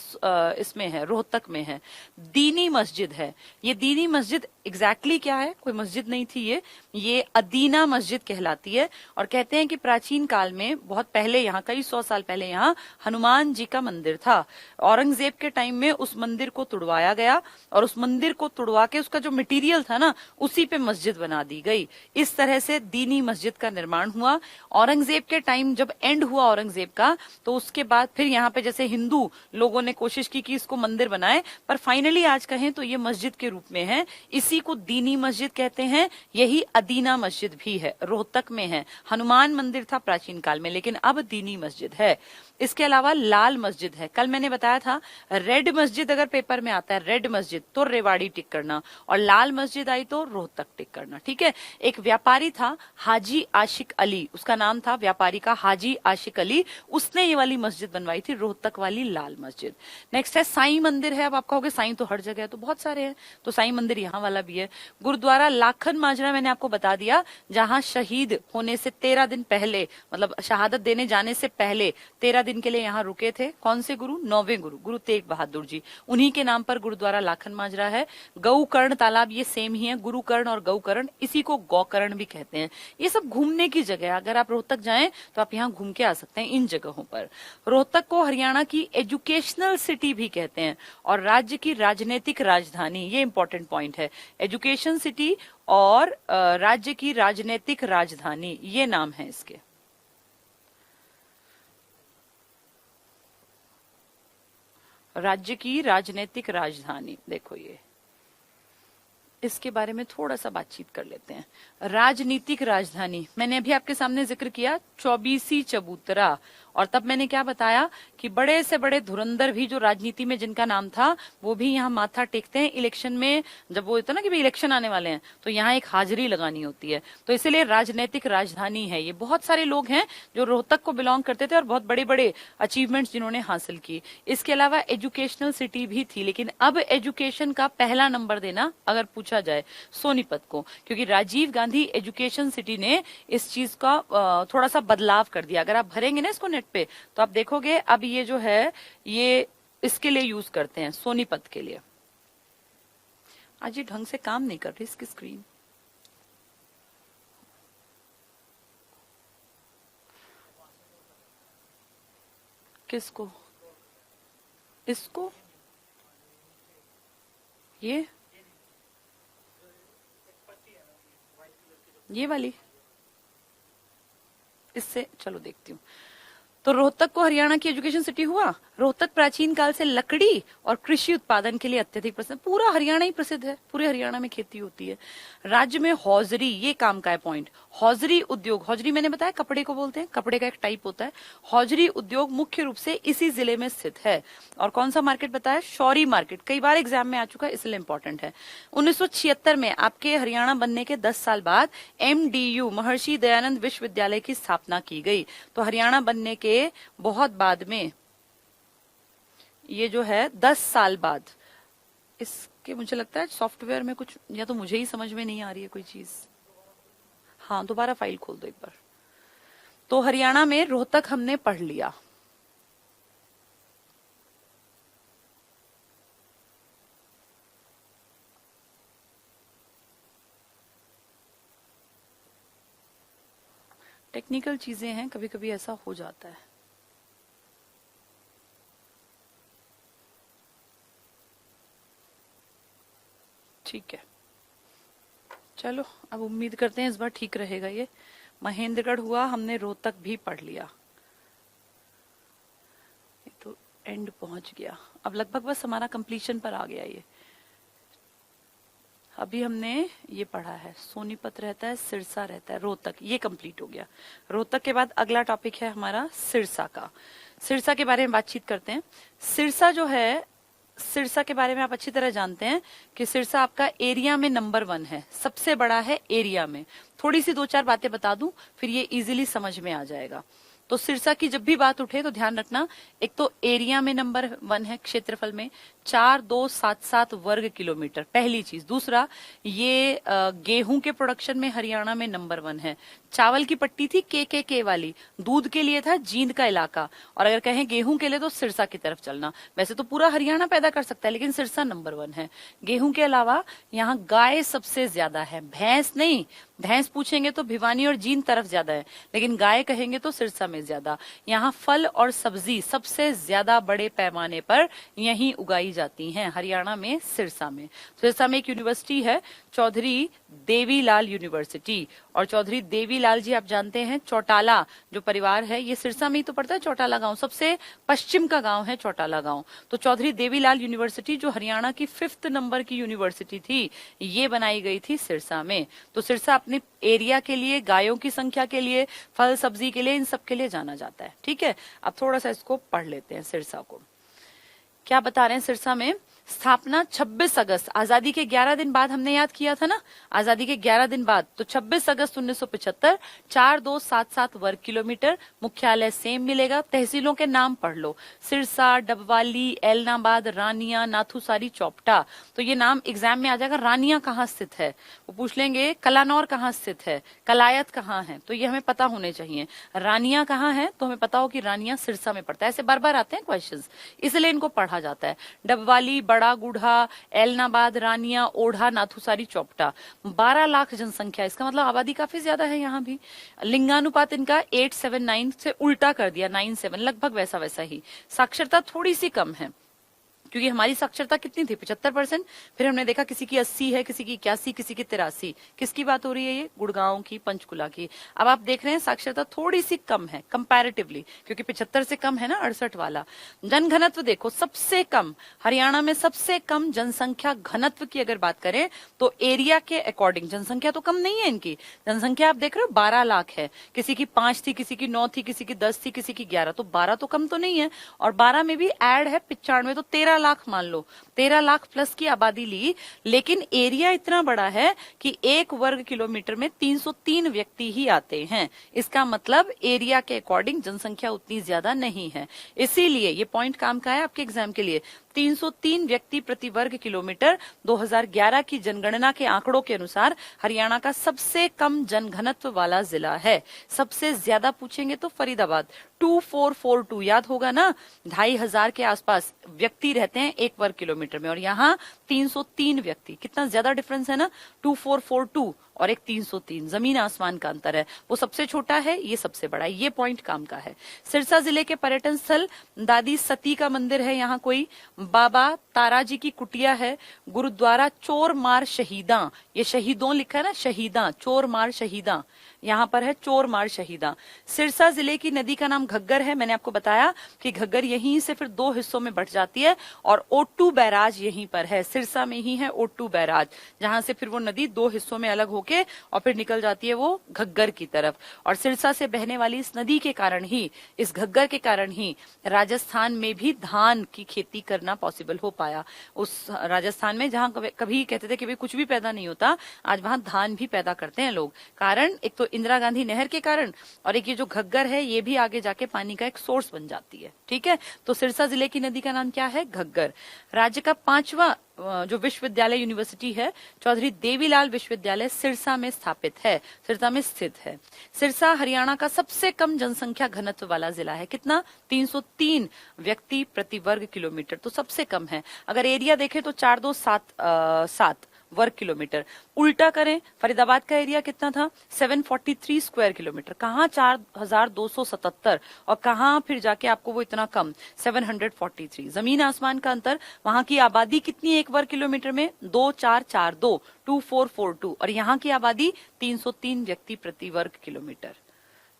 इसमें है, रोहतक में है। दीनी मस्जिद है। ये दीनी मस्जिद एग्जैक्टली क्या है, कोई मस्जिद नहीं थी ये अदीना मस्जिद कहलाती है। और कहते हैं कि प्राचीन काल में, बहुत पहले, यहाँ कई 100 साल पहले यहाँ हनुमान जी का मंदिर था। औरंगजेब के टाइम में उस मंदिर को तुड़वाया गया और उस मंदिर को तुड़वा के उसका जो मटेरियल था ना, उसी पे मस्जिद बना दी गई। इस तरह से दीनी मस्जिद का निर्माण हुआ। औरंगजेब के टाइम जब एंड हुआ औरंगजेब का, तो उसके बाद फिर यहाँ पे जैसे हिंदू लोगों ने कोशिश की कि इसको मंदिर बनाए, पर फाइनली आज कहें तो ये मस्जिद के रूप में है। इसी को दीनी मस्जिद कहते हैं। यही अदीना मस्जिद भी है, रोहतक में है। हनुमान मंदिर था प्राचीन काल में, लेकिन अब दीनी मस्जिद है। इसके अलावा लाल मस्जिद है। कल मैंने बताया था, रेड मस्जिद अगर पेपर में आता है, रेड मस्जिद, तो रेवाड़ी टिक करना, और लाल मस्जिद आई तो रोहतक टिक करना। ठीक है। एक व्यापारी था हाजी आशिक अली, उसका नाम था व्यापारी का हाजी आशिक अली। उसने ये वाली मस्जिद बनवाई थी, रोहतक वाली लाल मस्जिद। नेक्स्ट है साईं मंदिर है। अब आप कहोगे साईं तो हर जगह है, तो बहुत सारे हैं, तो साईं मंदिर यहाँ वाला भी है। गुरुद्वारा लाखन माजरा मैंने आपको बता दिया, जहां शहीद होने से 13 दिन पहले, मतलब शहादत देने जाने से पहले 13 दिन के लिए यहाँ रुके थे। कौन से गुरु? 9वें गुरु, गुरु तेग बहादुर जी। उन्हीं के नाम पर गुरुद्वारा लाखन माजरा है। गौकर्ण तालाब ये सेम ही है, गुरुकर्ण और गौकर्ण, इसी को गौकर्ण भी कहते हैं। ये सब घूमने की जगह है। अगर आप रोहतक जाएं तो आप यहाँ घूम के आ सकते हैं इन जगहों पर। रोहतक को हरियाणा की एजुकेशनल सिटी भी कहते हैं और राज्य की राजनीतिक राजधानी, ये इंपॉर्टेंट पॉइंट है। एजुकेशन सिटी और राज्य की राजनीतिक राजधानी, ये नाम है इसके। राज्य की राजनीतिक राजधानी, देखो ये, इसके बारे में थोड़ा सा बातचीत कर लेते हैं। राजनीतिक राजधानी मैंने अभी आपके सामने जिक्र किया, 24 चबूतरा। और तब मैंने क्या बताया कि बड़े से बड़े धुरंधर भी जो राजनीति में जिनका नाम था, वो भी यहाँ माथा टेकते हैं इलेक्शन में। जब वो होता ना कि भाई इलेक्शन आने वाले हैं, तो यहाँ एक हाजिरी लगानी होती है। तो इसलिए राजनीतिक राजधानी है ये। बहुत सारे लोग हैं जो रोहतक को बिलोंग करते थे और बहुत बड़े बड़े अचीवमेंट्स जिन्होंने हासिल की। इसके अलावा एजुकेशनल सिटी भी थी, लेकिन अब एजुकेशन का पहला नंबर देना अगर पूछा जाए सोनीपत को, क्योंकि राजीव गांधी एजुकेशन सिटी ने इस चीज का थोड़ा सा बदलाव कर दिया। अगर आप भरेंगे ना इसको नेट पे, तो आप देखोगे अब ये जो है, ये इसके लिए यूज करते हैं, सोनीपत के लिए। आज ये ढंग से काम नहीं कर रही इसकी स्क्रीन। किसको? इसको? ये वाली? इससे चलो देखती हूँ। तो रोहतक को हरियाणा की एजुकेशन सिटी हुआ। रोहतक प्राचीन काल से लकड़ी और कृषि उत्पादन के लिए अत्यधिक प्रसिद्ध, पूरा हरियाणा ही प्रसिद्ध है, पूरे हरियाणा में खेती होती है। राज्य में हौजरी, ये काम का है पॉइंट, हौजरी उद्योग। हौजरी मैंने बताया कपड़े को बोलते हैं, कपड़े का एक टाइप होता है। हौजरी उद्योग मुख्य रूप से इसी जिले में स्थित है। और कौन सा मार्केट बताया? शौरी मार्केट, कई बार एग्जाम में आ चुका है, इसलिए इंपॉर्टेंट है। 1976 में आपके हरियाणा बनने के 10 साल बाद MDU महर्षि दयानंद विश्वविद्यालय की स्थापना की गई। तो हरियाणा बनने के बहुत बाद में, ये जो है 10 साल बाद, इसके मुझे लगता है सॉफ्टवेयर में कुछ, या तो मुझे ही समझ में नहीं आ रही है कोई चीज। हाँ, दोबारा फाइल खोल दो एक बार। तो हरियाणा में रोहतक हमने पढ़ लिया। टेक्निकल चीजें हैं, कभी कभी ऐसा हो जाता है। ठीक है, चलो अब उम्मीद करते हैं इस बार ठीक रहेगा ये। महेंद्रगढ़ हुआ, हमने रोहतक भी पढ़ लिया। ये तो एंड पहुंच गया, अब लगभग बस हमारा कंप्लीशन पर आ गया ये। अभी हमने ये पढ़ा है, सोनीपत रहता है, सिरसा रहता है, रोहतक, ये कंप्लीट हो गया। रोहतक के बाद अगला टॉपिक है हमारा सिरसा का। सिरसा के बारे में बातचीत करते हैं। सिरसा जो है, सिरसा के बारे में आप अच्छी तरह जानते हैं कि सिरसा आपका एरिया में नंबर 1 है, सबसे बड़ा है एरिया में। थोड़ी सी 2-4 बातें बता दूं, फिर ये इजीली समझ में आ जाएगा। तो सिरसा की जब भी बात उठे तो ध्यान रखना, एक तो एरिया में नंबर 1 है, क्षेत्रफल में 4277 वर्ग किलोमीटर, पहली चीज। दूसरा, ये गेहूं के प्रोडक्शन में हरियाणा में नंबर 1 है। चावल की पट्टी थी के वाली, दूध के लिए था जींद का इलाका, और अगर कहें गेहूं के लिए तो सिरसा की तरफ चलना। वैसे तो पूरा हरियाणा पैदा कर सकता है, लेकिन सिरसा नंबर 1 है। गेहूं के अलावा यहाँ गाय सबसे ज्यादा है, भैंस नहीं। भैंस पूछेंगे तो भिवानी और जींद तरफ ज्यादा है, लेकिन गाय कहेंगे तो सिरसा में ज्यादा। यहाँ फल और सब्जी सबसे ज्यादा बड़े पैमाने पर यहीं उगाई जाती हैं, हरियाणा में, सिरसा में। सिरसा में एक यूनिवर्सिटी है, चौधरी देवीलाल यूनिवर्सिटी। और चौधरी देवीलाल जी आप जानते हैं, चौटाला जो परिवार है ये सिरसा में ही तो पड़ता है। चौटाला गांव सबसे पश्चिम का गांव है, चौटाला गांव। तो चौधरी देवीलाल यूनिवर्सिटी जो हरियाणा की 5th नंबर की यूनिवर्सिटी थी, ये बनाई गई थी सिरसा में। तो सिरसा अपने एरिया के लिए, गायों की संख्या के लिए, फल सब्जी के लिए, इन सब के लिए जाना जाता है। ठीक है, अब थोड़ा सा इसको पढ़ लेते हैं सिरसा को। क्या बता रहे हैं सिरसा में? स्थापना 26 अगस्त, आजादी के 11 दिन बाद, हमने याद किया था ना, आजादी के 11 दिन बाद। तो 26 अगस्त 1975, 4277 वर्ग किलोमीटर। मुख्यालय सेम मिलेगा। तहसीलों के नाम पढ़ लो, सिरसा, डबवाली, एलनाबाद, रानिया, नाथुसारी, चौपटा। तो ये नाम एग्जाम में आ जाएगा। रानिया कहाँ स्थित है वो पूछ लेंगे, कलानौर कहाँ स्थित है, कलायत कहाँ है, तो ये हमें पता होने चाहिए। रानिया कहाँ है तो हमें पता हो कि रानिया सिरसा में पड़ता है। ऐसे बार बार आते हैं क्वेश्चंस, इसलिए इनको पढ़ा जाता है। डबवाली, बड़ा गुढ़ा, एलनाबाद, रानिया, ओढ़ा, नाथुसारी, चौपटा। 12 लाख जनसंख्या, इसका मतलब आबादी काफी ज्यादा है यहाँ भी। लिंगानुपात इनका 879 से उल्टा कर दिया 97, लगभग वैसा वैसा ही। साक्षरता थोड़ी सी कम है, क्योंकि हमारी साक्षरता कितनी थी, 75%। फिर हमने देखा किसी की 80 है, किसी की 81, किसी की 83। किसकी बात हो रही है? ये गुड़गांव की, पंचकुला की। अब आप देख रहे हैं साक्षरता थोड़ी सी कम है कंपैरेटिवली, क्योंकि 75 से कम है ना 68 वाला। जनघनत्व देखो, सबसे कम हरियाणा में, सबसे कम जनसंख्या घनत्व की अगर बात करें तो एरिया के अकॉर्डिंग, जनसंख्या तो कम नहीं है इनकी। जनसंख्या आप देख रहे हो 12 लाख है, किसी की 5 थी, किसी की 9 थी, किसी की 10 थी, किसी की 11। तो 12 तो कम तो नहीं है, और 12 में भी ऐड है 95, तो 13 लाख मान लो। 13 लाख प्लस की आबादी ली, लेकिन एरिया इतना बड़ा है कि 1 वर्ग किलोमीटर में 303 व्यक्ति ही आते हैं। इसका मतलब एरिया के अकॉर्डिंग जनसंख्या उतनी ज्यादा नहीं है। इसीलिए ये पॉइंट काम का है आपके एग्जाम के लिए। 303 व्यक्ति प्रति वर्ग किलोमीटर 2011 की जनगणना के आंकड़ों के अनुसार हरियाणा का सबसे कम जनघनत्व वाला जिला है। सबसे ज्यादा पूछेंगे तो फरीदाबाद, 2442, याद होगा ना, 2500 के आसपास व्यक्ति रहते हैं 1 वर्ग किलोमीटर में, और यहाँ 303 व्यक्ति। कितना ज्यादा डिफरेंस है ना, 2442 और एक 303, जमीन आसमान का अंतर है। वो सबसे छोटा है, ये सबसे बड़ा है। ये पॉइंट काम का है। सिरसा जिले के पर्यटन स्थल, दादी सती का मंदिर है यहाँ कोई, बाबा ताराजी की कुटिया है, गुरुद्वारा चोर मार शहीदा, ये शहीदों लिखा है ना, शहीदा, चोर मार शहीदा, यहाँ पर है चोर मार शहीदा। सिरसा जिले की नदी का नाम घग्गर है। मैंने आपको बताया कि घग्गर यहीं से फिर 2 हिस्सों में बंट जाती है, और ओटू बैराज यहीं पर है, सिरसा में ही है ओटू बैराज, जहां से फिर वो नदी 2 हिस्सों में अलग होके और फिर निकल जाती है वो घग्गर की तरफ। और सिरसा से बहने वाली इस नदी के कारण ही, इस घग्गर के कारण ही राजस्थान में भी धान की खेती करना पॉसिबल हो पाया। उस राजस्थान में जहां कभी कहते थे कि भाई कुछ भी पैदा नहीं होता, आज वहां धान भी पैदा करते हैं लोग। कारण एक तो इंदिरा गांधी नहर के कारण, और एक ये जो घग्गर है ये भी आगे जाके पानी का एक सोर्स बन जाती है। ठीक है, तो सिरसा जिले की नदी का नाम क्या है? घग्गर। राज्य का 5वां जो विश्वविद्यालय यूनिवर्सिटी है, चौधरी देवीलाल विश्वविद्यालय, सिरसा में स्थापित है, सिरसा में स्थित है। सिरसा हरियाणा का सबसे कम जनसंख्या घनत्व वाला जिला है। कितना? 303 व्यक्ति प्रति वर्ग किलोमीटर, तो सबसे कम है। अगर एरिया देखें तो 4277 वर्ग किलोमीटर। उल्टा करें, फरीदाबाद का एरिया कितना था? 743 स्क्वायर किलोमीटर। कहाँ 4277 और कहाँ फिर जाके आपको वो इतना कम 743। जमीन आसमान का अंतर। वहां की आबादी कितनी 1 वर्ग किलोमीटर में? 2442, 2442, और यहाँ की आबादी 303 व्यक्ति प्रति वर्ग किलोमीटर।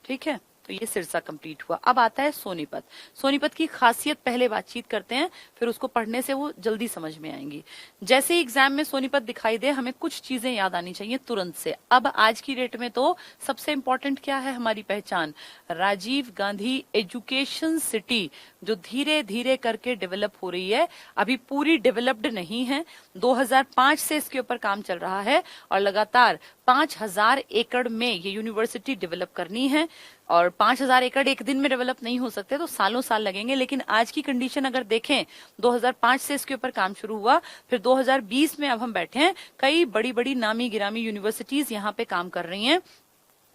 ठीक है, तो ये सिरसा कंप्लीट हुआ। अब आता है सोनीपत। सोनीपत की खासियत पहले बातचीत करते हैं, फिर उसको पढ़ने से वो जल्दी समझ में आएंगी। जैसे ही एग्जाम में सोनीपत दिखाई दे, हमें कुछ चीजें याद आनी चाहिए तुरंत से। अब आज की डेट में तो सबसे इंपॉर्टेंट क्या है? हमारी पहचान, राजीव गांधी एजुकेशन सिटी, जो धीरे धीरे करके डेवलप हो रही है, अभी पूरी डेवलप्ड नहीं है। 2005 से इसके ऊपर काम चल रहा है, और लगातार 5000 एकड़ में ये यूनिवर्सिटी डेवलप करनी है। और 5,000 एकड़ एक दिन में डेवलप नहीं हो सकते, तो सालों साल लगेंगे। लेकिन आज की कंडीशन अगर देखें, 2005 से इसके ऊपर काम शुरू हुआ, फिर 2020 में अब हम बैठे हैं, कई बड़ी बड़ी नामी गिरामी यूनिवर्सिटीज यहाँ पे काम कर रही हैं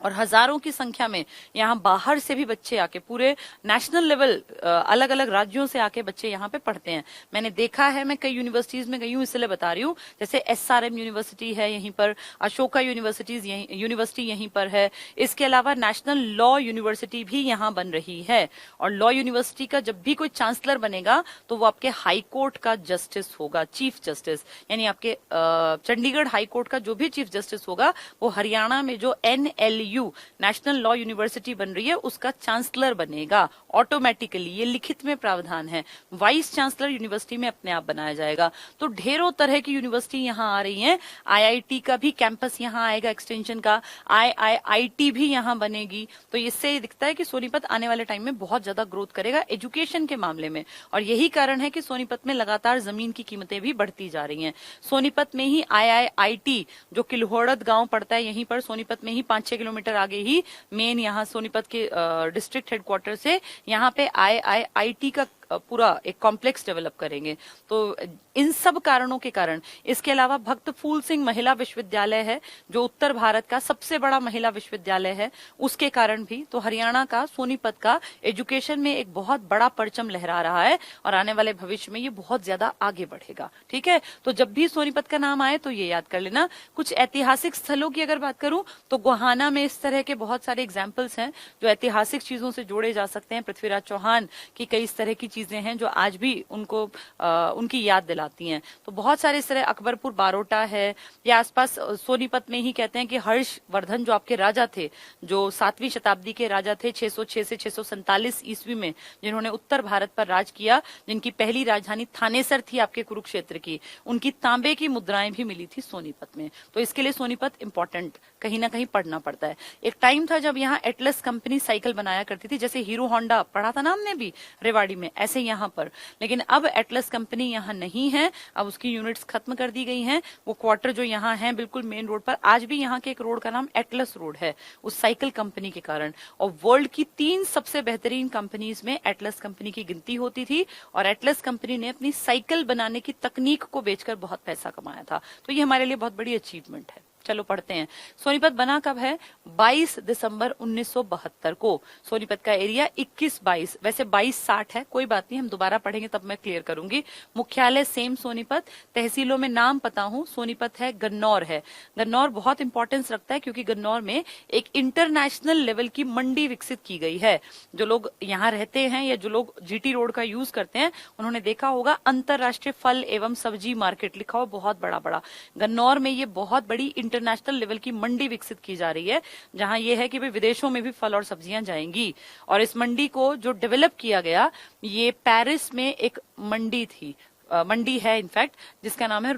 और हजारों की संख्या में यहाँ बाहर से भी बच्चे आके, पूरे नेशनल लेवल अलग अलग राज्यों से आके बच्चे यहाँ पे पढ़ते हैं। मैंने देखा है, मैं कई यूनिवर्सिटीज में गई हूँ, इसलिए बता रही हूँ। जैसे SRM यूनिवर्सिटी है यहीं पर, अशोका यूनिवर्सिटी यहीं पर है। इसके अलावा नेशनल लॉ यूनिवर्सिटी भी यहाँ बन रही है। और लॉ यूनिवर्सिटी का जब भी कोई चांसलर बनेगा तो वो आपके हाई कोर्ट का जस्टिस होगा, चीफ जस्टिस, यानी आपके चंडीगढ़ हाई कोर्ट का जो भी चीफ जस्टिस होगा वो हरियाणा में जो NLU नेशनल लॉ यूनिवर्सिटी बन रही है उसका चांसलर बनेगा ऑटोमेटिकली। ये लिखित में प्रावधान है। वाइस चांसलर यूनिवर्सिटी में अपने आप बनाया जाएगा। तो ढेरों तरह की यूनिवर्सिटी यहाँ आ रही हैं। IIT का भी कैंपस यहाँ आएगा, एक्सटेंशन का। IIT भी यहाँ बनेगी। तो इससे दिखता है कि सोनीपत आने वाले टाइम में बहुत ज्यादा ग्रोथ करेगा एजुकेशन के मामले में। और यही कारण है कि सोनीपत में लगातार जमीन की कीमतें भी बढ़ती जा रही हैं। सोनीपत में ही IIT जो किल्होड़द गांव पड़ता है, यहीं पर सोनीपत में ही 5-6 किलोमीटर आगे ही मेन यहाँ सोनीपत के डिस्ट्रिक्ट हेडक्वार्टर से यहाँ पे IIT का पूरा एक कॉम्प्लेक्स डेवलप करेंगे। तो इन सब कारणों के कारण, इसके अलावा भक्त फूल सिंह महिला विश्वविद्यालय है जो उत्तर भारत का सबसे बड़ा महिला विश्वविद्यालय है, उसके कारण भी तो हरियाणा का, सोनीपत का एजुकेशन में एक बहुत बड़ा परचम लहरा रहा है और आने वाले भविष्य में ये बहुत ज्यादा आगे बढ़ेगा। ठीक है, तो जब भी सोनीपत का नाम आए तो ये याद कर लेना। कुछ ऐतिहासिक स्थलों की अगर बात करूं तो गोहाना में इस तरह के बहुत सारे एग्जाम्पल्स हैं जो ऐतिहासिक चीजों से जोड़े जा सकते हैं। पृथ्वीराज चौहान की कई इस तरह की चीजें हैं जो आज भी उनको उनकी याद दिलाती हैं। तो बहुत सारे इस तरह, अकबरपुर बारोटा है, या आसपास सोनीपत में ही कहते हैं कि हर्षवर्धन जो आपके राजा थे, जो 7वीं शताब्दी के राजा थे 606 से 647 ईस्वी में, जिन्होंने उत्तर भारत पर राज किया, जिनकी पहली राजधानी थानेसर थी आपके कुरुक्षेत्र की, उनकी तांबे की मुद्राएं भी मिली थी सोनीपत में। तो इसके लिए सोनीपत इंपॉर्टेंट कहीं ना कहीं पढ़ना पड़ता है। एक टाइम था जब यहाँ एटलस कंपनी साइकिल बनाया करती थी, जैसे हीरो होंडा पढ़ा था ना हमने भी रेवाड़ी में, ऐसे यहाँ पर। लेकिन अब एटलस कंपनी यहाँ नहीं है, अब उसकी यूनिट्स खत्म कर दी गई हैं। वो क्वार्टर जो यहाँ है बिल्कुल मेन रोड पर, आज भी यहाँ के एक रोड का नाम एटलस रोड है उस साइकिल कंपनी के कारण। और वर्ल्ड की 3 सबसे बेहतरीन कंपनीज में एटलस कंपनी की गिनती होती थी और एटलस कंपनी ने अपनी साइकिल बनाने की तकनीक को बेचकर बहुत पैसा कमाया था। तो ये हमारे लिए बहुत बड़ी अचीवमेंट है। चलो पढ़ते हैं। सोनीपत बना कब है? 22 दिसंबर 1972 को। सोनीपत का एरिया 21-22, वैसे 22-60 है, कोई बात नहीं, हम दोबारा पढ़ेंगे तब मैं क्लियर करूंगी। मुख्यालय सेम सोनीपत, तहसीलों में नाम पता हूं, सोनीपत है, गन्नौर है। गन्नौर बहुत इंपॉर्टेंस रखता है क्योंकि गन्नौर में एक इंटरनेशनल लेवल की मंडी विकसित की गई है। जो लोग यहाँ रहते हैं या जो लोग GT रोड का यूज करते हैं उन्होंने देखा होगा अंतरराष्ट्रीय फल एवं सब्जी मार्केट लिखा हुआ, बहुत बड़ा बड़ा। गन्नौर में ये बहुत बड़ी इंटरनेशनल लेवल की मंडी विकसित की जा रही है, जहां ये है कि भाई विदेशों में भी फल और सब्जियां जाएंगी। और इस मंडी को जो डेवलप किया गया, ये पेरिस में एक मंडी थी, मंडी है इनफैक्ट, जिसका नाम है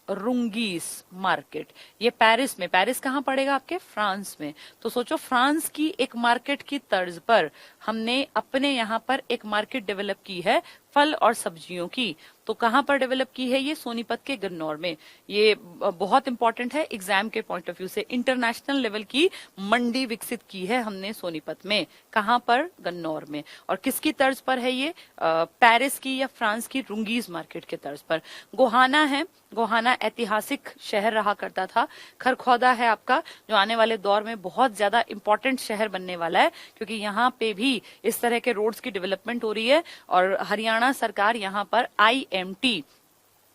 रुंगीस मार्केट। ये पेरिस में, पेरिस कहाँ पड़ेगा आपके? फ्रांस में। तो सोचो, फ्रांस की एक मार्केट की तर्ज पर हमने अपने यहाँ पर एक मार्केट डेवलप की है फल और सब्जियों की। तो कहां पर डेवलप की है? ये सोनीपत के गन्नौर में। ये बहुत इंपॉर्टेंट है एग्जाम के पॉइंट ऑफ व्यू से। इंटरनेशनल लेवल की मंडी विकसित की है हमने सोनीपत में। कहां पर? गन्नौर में। और किसकी तर्ज पर है ये? पेरिस की या फ्रांस की रुंगीज मार्केट के तर्ज पर। गोहाना है, गोहाना ऐतिहासिक शहर रहा करता था। खरखौदा है आपका, जो आने वाले दौर में बहुत ज्यादा इंपॉर्टेंट शहर बनने वाला है, क्योंकि यहाँ पे भी इस तरह के रोड्स की डेवलपमेंट हो रही है। और हरियाणा सरकार यहाँ पर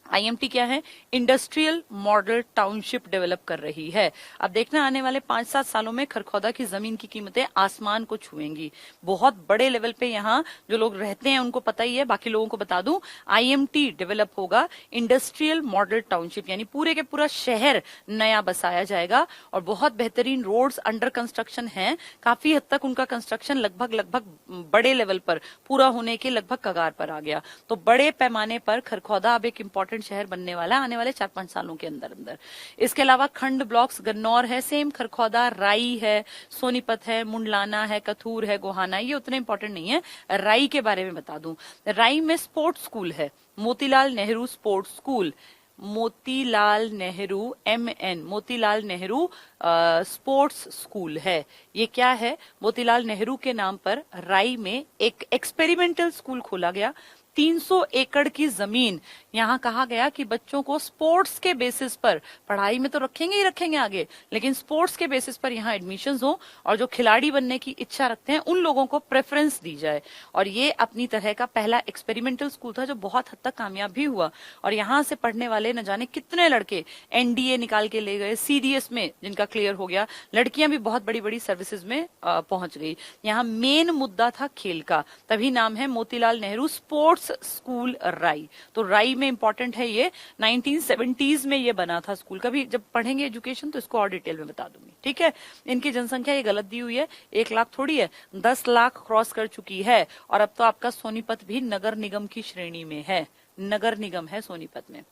IMT क्या है? इंडस्ट्रियल मॉडल टाउनशिप डेवलप कर रही है। अब देखना, आने वाले 5-7 सालों में खरखौदा की जमीन की कीमतें आसमान को छुएंगी। बहुत बड़े लेवल पे यहाँ जो लोग रहते हैं उनको पता ही है, बाकी लोगों को बता दूं, IMT डेवलप होगा, इंडस्ट्रियल मॉडल टाउनशिप, यानी पूरे के पूरा शहर नया बसाया जाएगा। और बहुत बेहतरीन रोड्स अंडर कंस्ट्रक्शन है, काफी हद तक उनका कंस्ट्रक्शन लगभग बड़े लेवल पर पूरा होने के लगभग कगार पर आ गया। तो बड़े पैमाने पर खरखौदा अब एक इंपॉर्टेंट शहर बनने वाला है आने वाले 4-5 सालों के अंदर अंदर। इसके अलावा खंड ब्लॉक्स गन्नौर है, सेम खरखौदा, राई है, सोनीपत है, मुंडलाना है, कथूर है, गोहाना, ये उतने इंपॉर्टेंट नहीं है। राई के बारे में बता दूं, राई में स्पोर्ट्स स्कूल है, Motilal Nehru sports school. Motilal Nehru MN Motilal Nehru sports school है। ये क्या है? मोतीलाल नेहरू के नाम पर राई में एक एक्सपेरिमेंटल स्कूल खोला गया। 300 एकड़ की जमीन, यहाँ कहा गया कि बच्चों को स्पोर्ट्स के बेसिस पर, पढ़ाई में तो रखेंगे ही रखेंगे आगे, लेकिन स्पोर्ट्स के बेसिस पर यहाँ एडमिशंस हो और जो खिलाड़ी बनने की इच्छा रखते हैं उन लोगों को प्रेफरेंस दी जाए। और ये अपनी तरह का पहला एक्सपेरिमेंटल स्कूल था जो बहुत हद तक कामयाब भी हुआ। और यहाँ से पढ़ने वाले न जाने कितने लड़के NDA निकाल के ले गए, CDS में जिनका क्लियर हो गया, लड़कियां भी बहुत बड़ी बड़ी सर्विसेज में पहुंच गई। यहाँ मेन मुद्दा था खेल का, तभी नाम है मोतीलाल नेहरू स्पोर्ट्स स्कूल राई। तो राई में इंपॉर्टेंट है ये, 1970s में ये बना था स्कूल। कभी जब पढ़ेंगे एजुकेशन तो इसको और डिटेल में बता दूंगी, ठीक है। इनकी जनसंख्या ये गलत दी हुई है, 1 लाख थोड़ी है, 10 लाख क्रॉस कर चुकी है। और अब तो आपका सोनीपत भी नगर निगम की श्रेणी में है, नगर निगम है सोनीपत में।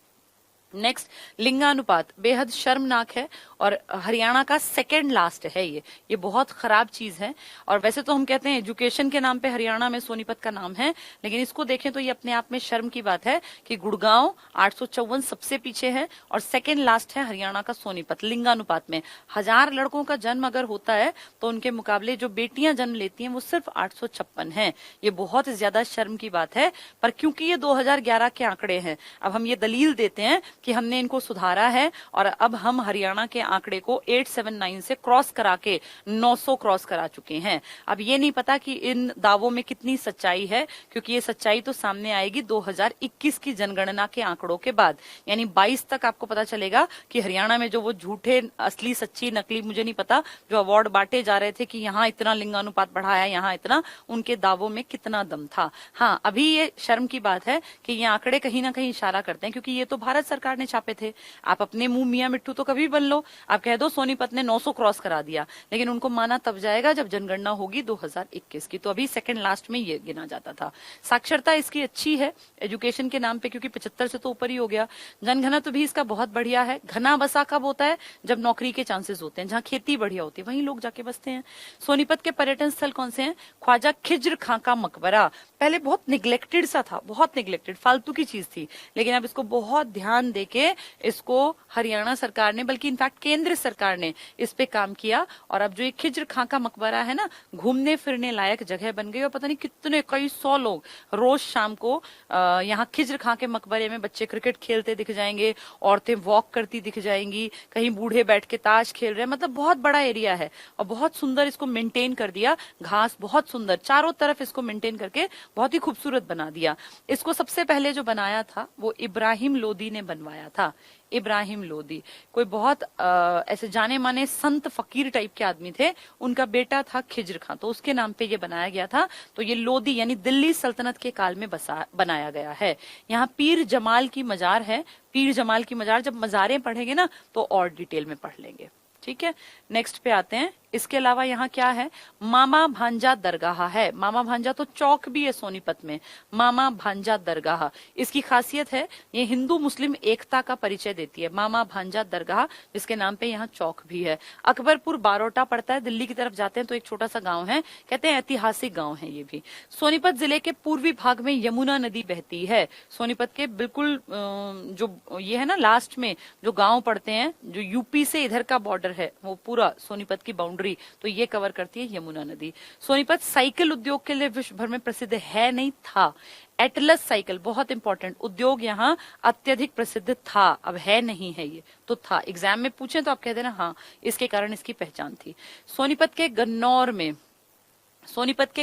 नेक्स्ट, लिंगानुपात बेहद शर्मनाक है और हरियाणा का सेकंड लास्ट है। ये बहुत खराब चीज है। और वैसे तो हम कहते हैं एजुकेशन के नाम पे हरियाणा में सोनीपत का नाम है, लेकिन इसको देखें तो ये अपने आप में शर्म की बात है कि गुड़गांव 854 सबसे पीछे है और सेकंड लास्ट है हरियाणा का सोनीपत लिंगानुपात में। 1000 लड़कों का जन्म अगर होता है तो उनके मुकाबले जो बेटियां जन्म लेती हैं वो सिर्फ 856 है। ये बहुत ज्यादा शर्म की बात है। पर क्योंकि ये 2011 के आंकड़े हैं, अब हम ये दलील देते हैं कि हमने इनको सुधारा है और अब हम हरियाणा के आंकड़े को 879 से क्रॉस करा के 900 क्रॉस करा चुके हैं। अब ये नहीं पता कि इन दावों में कितनी सच्चाई है, क्योंकि ये सच्चाई तो सामने आएगी 2021 की जनगणना के आंकड़ों के बाद, यानी 22 तक आपको पता चलेगा कि हरियाणा में जो वो झूठे, असली, सच्ची, नकली, मुझे नहीं पता, जो अवार्ड बांटे जा रहे थे कि यहाँ इतना लिंगानुपात बढ़ा है, यहाँ इतना, उनके दावों में कितना दम था। हाँ, अभी ये शर्म की बात है कि ये आंकड़े कहीं ना कहीं इशारा करते हैं, क्योंकि ये तो भारत सरकार ने छापे थे। आप अपने मुंह मियां मिट्टू तो कभी बन लो, आप कह दो सोनीपत ने 900 क्रॉस करा दिया, लेकिन उनको माना तब जाएगा जब जनगणना होगी 2021 की। तो अभी सेकंड लास्ट में ये गिना जाता था। साक्षरता इसकी अच्छी है एजुकेशन के नाम पे, क्योंकि 75 से तो ऊपर ही हो गया। जनघनत्व भी इसका बहुत बढ़िया है। घना बसा कब होता है? जब नौकरी के चांसेस होते हैं, जहां खेती बढ़िया होती है वहीं लोग जाके बसते हैं। सोनीपत के पर्यटन स्थल कौन से हैं? ख्वाजा खिज्र खां का मकबरा, पहले बहुत निग्लेक्टेड सा था, बहुत निग्लेक्टेड, फालतू की चीज थी, लेकिन अब इसको बहुत ध्यान देके इसको हरियाणा सरकार ने, बल्कि इनफैक्ट केंद्र सरकार ने इस पे काम किया। और अब जो ये खिज्र खां का मकबरा है ना, घूमने फिरने लायक जगह बन गई। और पता नहीं कितने, कई 100 लोग रोज शाम को यहाँ खिज्र खां के मकबरे में, बच्चे क्रिकेट खेलते दिख जाएंगे, औरतें वॉक करती दिख जाएंगी, कहीं बूढ़े बैठ के ताश खेल रहे हैं। मतलब बहुत बड़ा एरिया है और बहुत सुंदर इसको मेंटेन कर दिया। घास बहुत सुंदर, चारों तरफ इसको मेंटेन करके बहुत ही खूबसूरत बना दिया। इसको सबसे पहले जो बनाया था वो इब्राहिम लोदी ने बनवाया था। इब्राहिम लोदी कोई बहुत ऐसे जाने माने संत फकीर टाइप के आदमी थे, उनका बेटा था खिज्र खां, तो उसके नाम पे ये बनाया गया था। तो ये लोदी यानी दिल्ली सल्तनत के काल में बनाया गया है। यहाँ पीर जमाल की मजार है। पीर जमाल की मजार, जब मजारें पढ़ेंगे ना तो और डिटेल में पढ़ लेंगे, ठीक है। नेक्स्ट पे आते हैं। इसके अलावा यहाँ क्या है? मामा भांजा दरगाह है। मामा भांजा तो चौक भी है सोनीपत में, मामा भांजा दरगाह। इसकी खासियत है ये हिंदू मुस्लिम एकता का परिचय देती है, मामा भांजा दरगाह, जिसके नाम पे यहाँ चौक भी है। अकबरपुर बारोटा पड़ता है, दिल्ली की तरफ जाते हैं तो एक छोटा सा गांव है, कहते हैं ऐतिहासिक गांव है ये भी। सोनीपत जिले के पूर्वी भाग में यमुना नदी बहती है। सोनीपत के बिल्कुल जो ये है ना, लास्ट में जो गाँव पड़ते हैं, जो यूपी से इधर का बॉर्डर है, वो पूरा सोनीपत की बाउंड्री तो ये कवर करती है यमुना नदी। सोनीपत साइकिल उद्योग के लिए विश्व भर में प्रसिद्ध है, नहीं था। एटलस साइकिल बहुत इंपॉर्टेंट उद्योग, यहाँ अत्यधिक प्रसिद्ध था, अब है नहीं है, ये तो था। एग्जाम में पूछे तो आप कह देना हाँ, इसके कारण इसकी पहचान थी। सोनीपत के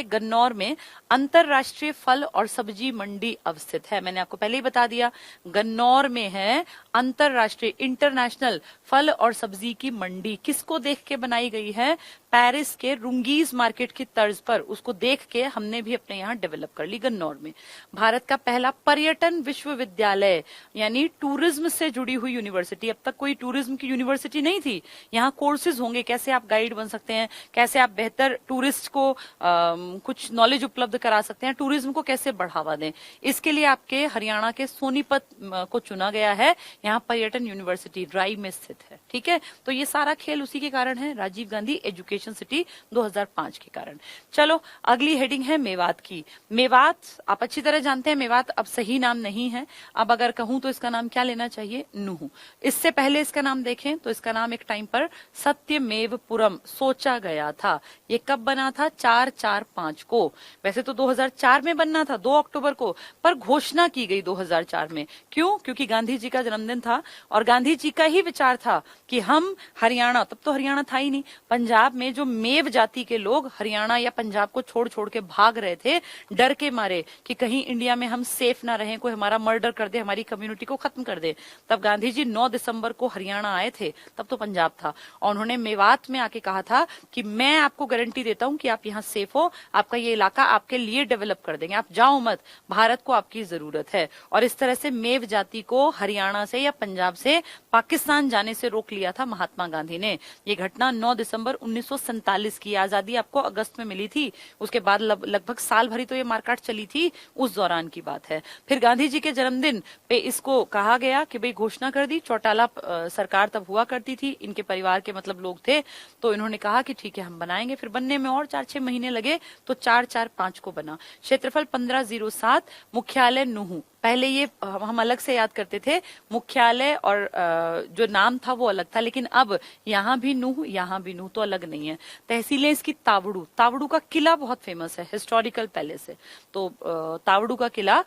गन्नौर में अंतरराष्ट्रीय फल और सब्जी मंडी अवस्थित है। मैंने आपको पहले ही बता दिया, गन्नौर में है अंतरराष्ट्रीय, इंटरनेशनल फल और सब्जी की मंडी। किसको देख के बनाई गई है? पेरिस के रुंगीज मार्केट की तर्ज पर, उसको देख के हमने भी अपने यहाँ डेवलप कर ली गन्नौर में। भारत का पहला पर्यटन विश्वविद्यालय, यानी टूरिज्म से जुड़ी हुई यूनिवर्सिटी। अब तक कोई टूरिज्म की यूनिवर्सिटी नहीं थी। यहाँ कोर्सेज होंगे, कैसे आप गाइड बन सकते हैं, कैसे आप बेहतर टूरिस्ट को कुछ नॉलेज उपलब्ध करा सकते हैं, टूरिज्म को कैसे बढ़ावा दें। इसके लिए आपके हरियाणा के सोनीपत को चुना गया है। यहाँ पर्यटन यूनिवर्सिटी राई में स्थित है, ठीक है। तो ये सारा खेल उसी के कारण है, Rajiv Gandhi education innovation city 2005 के कारण। चलो अगली हेडिंग है मेवात की। मेवात आप अच्छी तरह जानते हैं, मेवात अब सही नाम नहीं है। अब अगर कहूं तो इसका नाम क्या लेना चाहिए, नूह। इससे पहले इसका नाम देखें तो इसका नाम एक टाइम पर सत्यमेवपुरम सोचा गया था। ये कब बना था, 4/4/5 को। वैसे तो 2004 में बनना था, 2 अक्टूबर को, पर घोषणा की गई 2004 में। क्यों? क्योंकि गांधी जी का जन्मदिन था और गांधी जी का ही विचार था कि हम हरियाणा, तब तो हरियाणा था ही नहीं, पंजाब में जो मेव जाति के लोग हरियाणा या पंजाब को छोड़ छोड़ के भाग रहे थे डर के मारे कि कहीं इंडिया में हम सेफ ना रहें, कोई हमारा मर्डर कर दे, हमारी कम्युनिटी को खत्म कर दे। तब गांधी जी 9 दिसंबर को हरियाणा आए थे, तब तो पंजाब था, और उन्होंने मेवात में आके कहा था कि मैं आपको गारंटी देता हूं कि आप यहाँ सेफ हो, आपका ये इलाका आपके लिए डेवलप कर देंगे, आप जाओ मत, भारत को आपकी जरूरत है। और इस तरह से मेव जाति को हरियाणा से या पंजाब से पाकिस्तान जाने से रोक लिया था महात्मा गांधी ने। ये घटना 9 दिसंबर 1947 की, आजादी आपको अगस्त में मिली थी, उसके बाद लगभग साल भरी तो ये मारकाट चली थी, उस दौरान की बात है। फिर गांधी जी के जन्मदिन पे इसको कहा गया कि भाई घोषणा कर दी। चौटाला सरकार तब हुआ करती थी, इनके परिवार के मतलब लोग थे, तो इन्होंने कहा कि ठीक है हम बनाएंगे। फिर बनने में और 4-6 महीने लगे तो 4/4/5 को बना। क्षेत्रफल 1507, मुख्यालय नूह। पहले ये हम अलग से याद करते थे, मुख्यालय और जो नाम था वो अलग था, लेकिन अब यहाँ भी नूह यहाँ भी नूह, तो अलग नहीं है। तहसीलें इसकी तावड़ू। तावड़ू का किला बहुत फेमस है, हिस्टोरिकल पैलेस है, तो तावड़ू का किला।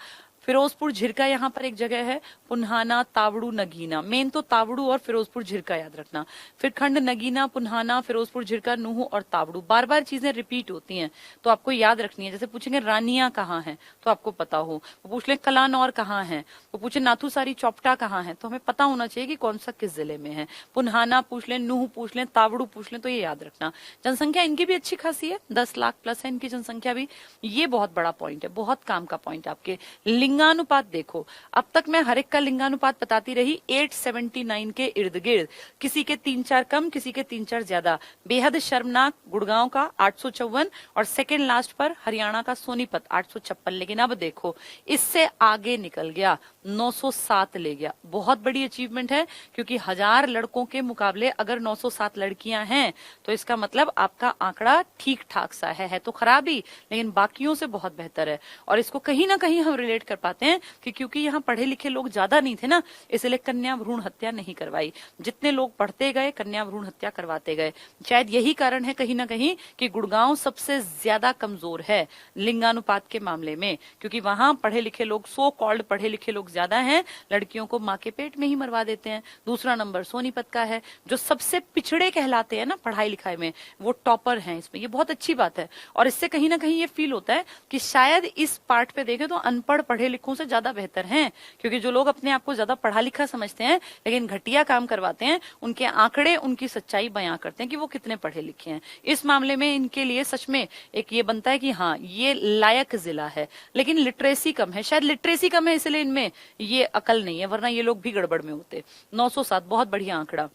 फिरोजपुर झिरका यहाँ पर एक जगह है, पुन्हाना, तावड़ू, नगीना। मेन तो तावड़ू और फिरोजपुर झिरका याद रखना। फिर खंड नगीना, पुन्हाना, फिरोजपुर झिरका, नूह और तावड़ू। बार बार चीजें रिपीट होती हैं तो आपको याद रखनी है। जैसे पूछेंगे रानिया कहाँ है तो आपको पता हो, वो पूछ ले कलानौर कहाँ है, वो पूछे नाथूसारी चौपटा कहाँ है, तो हमें पता होना चाहिए कि कौन सा किस जिले में है। पुन्हाना पूछ ले, नूह पूछ ले, तावड़ू पूछ ले, तो ये याद रखना। जनसंख्या इनकी भी अच्छी खासी है, 10 लाख प्लस है इनकी जनसंख्या भी। ये बहुत बड़ा पॉइंट है, बहुत काम का पॉइंट है आपके। लिंगानुपात देखो, अब तक मैं हर एक का लिंगानुपात बताती रही, 879 के इर्द गिर्द, किसी के 3-4 कम, किसी के 3-4 ज्यादा। बेहद शर्मनाक गुड़गांव का 854 और सेकेंड लास्ट पर हरियाणा का सोनीपत 856। लेकिन अब देखो इससे आगे निकल गया, 907 ले गया। बहुत बड़ी अचीवमेंट है, क्योंकि 1000 लड़कों के मुकाबले अगर 907 लड़कियां हैं तो इसका मतलब आपका आंकड़ा ठीक ठाक सा है तो खराब ही, लेकिन बाकियों से बहुत बेहतर है। और इसको कहीं ना कहीं हम रिलेट कर पाते हैं कि क्योंकि यहाँ पढ़े लिखे लोग ज्यादा नहीं थे ना, इसलिए कन्या भ्रूण हत्या नहीं करवाई। जितने लोग पढ़ते गए कन्या भ्रूण हत्या करवाते गए। शायद यही कारण है कहीं ना कहीं कि गुड़गांव सबसे ज्यादा कमजोर है लिंगानुपात के मामले में, क्योंकि वहां पढ़े लिखे लोग, सो कॉल्ड पढ़े लिखे लोग ज्यादा हैं, लड़कियों को माँ के पेट में ही मरवा देते हैं। दूसरा नंबर सोनीपत का है, जो सबसे पिछड़े कहलाते हैं ना पढ़ाई लिखाई में, वो टॉपर हैं इसमें। ये बहुत अच्छी बात है, और इससे कहीं ना कहीं ये फील होता है कि शायद इस पार्ट पे देखें तो अनपढ़ पढ़े लिखों से ज्यादा बेहतर हैं, क्योंकि जो लोग अपने आप को ज्यादा पढ़ा लिखा समझते हैं लेकिन घटिया काम करवाते हैं, उनके आंकड़े उनकी सच्चाई बयां करते हैं कि वो कितने पढ़े लिखे हैं। इस मामले में इनके लिए सच में एक ये बनता है कि हाँ ये लायक जिला है, लेकिन लिटरेसी कम है। शायद लिटरेसी कम है इसलिए इनमें ये अकल नहीं है, वरना ये लोग भी गड़बड़ में होते। 907 बहुत बढ़िया आंकड़ा।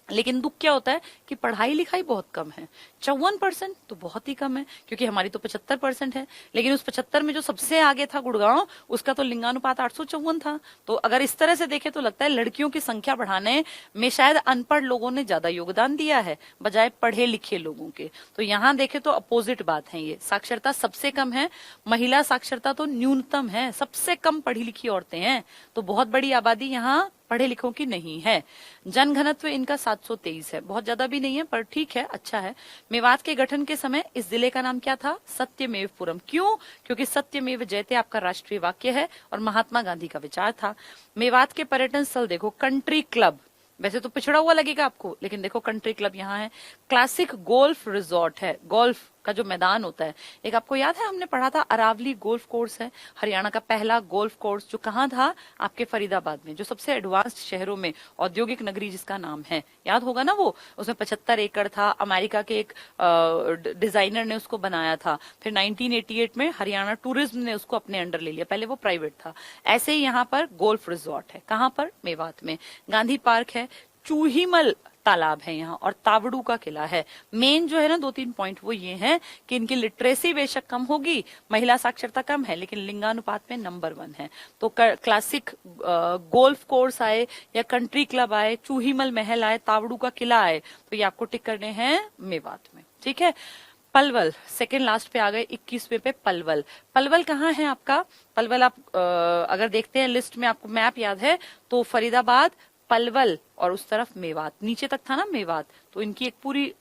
लेकिन दुख क्या होता है कि पढ़ाई लिखाई बहुत कम है, 54% तो बहुत ही कम है, क्योंकि हमारी तो 75% है। लेकिन उस 75 में जो सबसे आगे था गुड़गांव, उसका तो लिंगानुपात 854 था। तो अगर इस तरह से देखें तो लगता है लड़कियों की संख्या बढ़ाने में शायद अनपढ़ लोगों ने ज्यादा योगदान दिया है बजाय पढ़े लिखे लोगों के। तो यहाँ देखें तो अपोजिट बात है। ये साक्षरता सबसे कम है, महिला साक्षरता तो न्यूनतम है, सबसे कम पढ़ी लिखी औरतें हैं। तो बहुत बड़ी आबादी यहाँ पढ़े लिखों की नहीं है। जनघनत्व इनका 723 है, बहुत ज्यादा भी नहीं है पर ठीक है, अच्छा है। मेवात के गठन के समय इस जिले का नाम क्या था? सत्यमेवपुरम। क्यों? क्योंकि सत्यमेव जयते आपका राष्ट्रीय वाक्य है और महात्मा गांधी का विचार था। मेवात के पर्यटन स्थल देखो, कंट्री क्लब, वैसे तो पिछड़ा हुआ लगेगा आपको, लेकिन देखो कंट्री क्लब यहाँ है। क्लासिक गोल्फ रिजॉर्ट है, गोल्फ का जो मैदान होता है। एक आपको याद है हमने पढ़ा था अरावली गोल्फ कोर्स है, हरियाणा का पहला गोल्फ कोर्स, जो कहाँ था? आपके फरीदाबाद में, जो सबसे एडवांस्ड शहरों में, औद्योगिक नगरी जिसका नाम है, याद होगा ना वो। उसमें 75 एकड़ था, अमेरिका के एक डिजाइनर ने उसको बनाया था। फिर 1988 में हरियाणा टूरिज्म ने उसको अपने अंडर ले लिया, पहले वो प्राइवेट था। ऐसे ही यहाँ पर गोल्फ रिजॉर्ट है, कहाँ पर? मेवात में। गांधी पार्क है, चूहीमल तालाब है यहाँ और तावड़ू का किला है। मेन जो है ना 2-3 पॉइंट वो ये हैं कि इनकी लिटरेसी बेशक कम होगी, महिला साक्षरता कम है, लेकिन लिंगानुपात में नंबर 1 है। तो क्लासिक गोल्फ कोर्स आए या कंट्री क्लब आए, चूहीमल महल आए, तावड़ू का किला आए, तो ये आपको टिक करने हैं मेवात में। ठीक है। पलवल सेकंड लास्ट पे आ गए, 21वें पे पलवल। पलवल कहाँ है आपका? पलवल आप अगर देखते हैं लिस्ट में, आपको मैप याद है तो फरीदाबाद, पलवल और उस तरफ मेवात, नीचे तक था ना मेवात, तो इनकी एक पूरी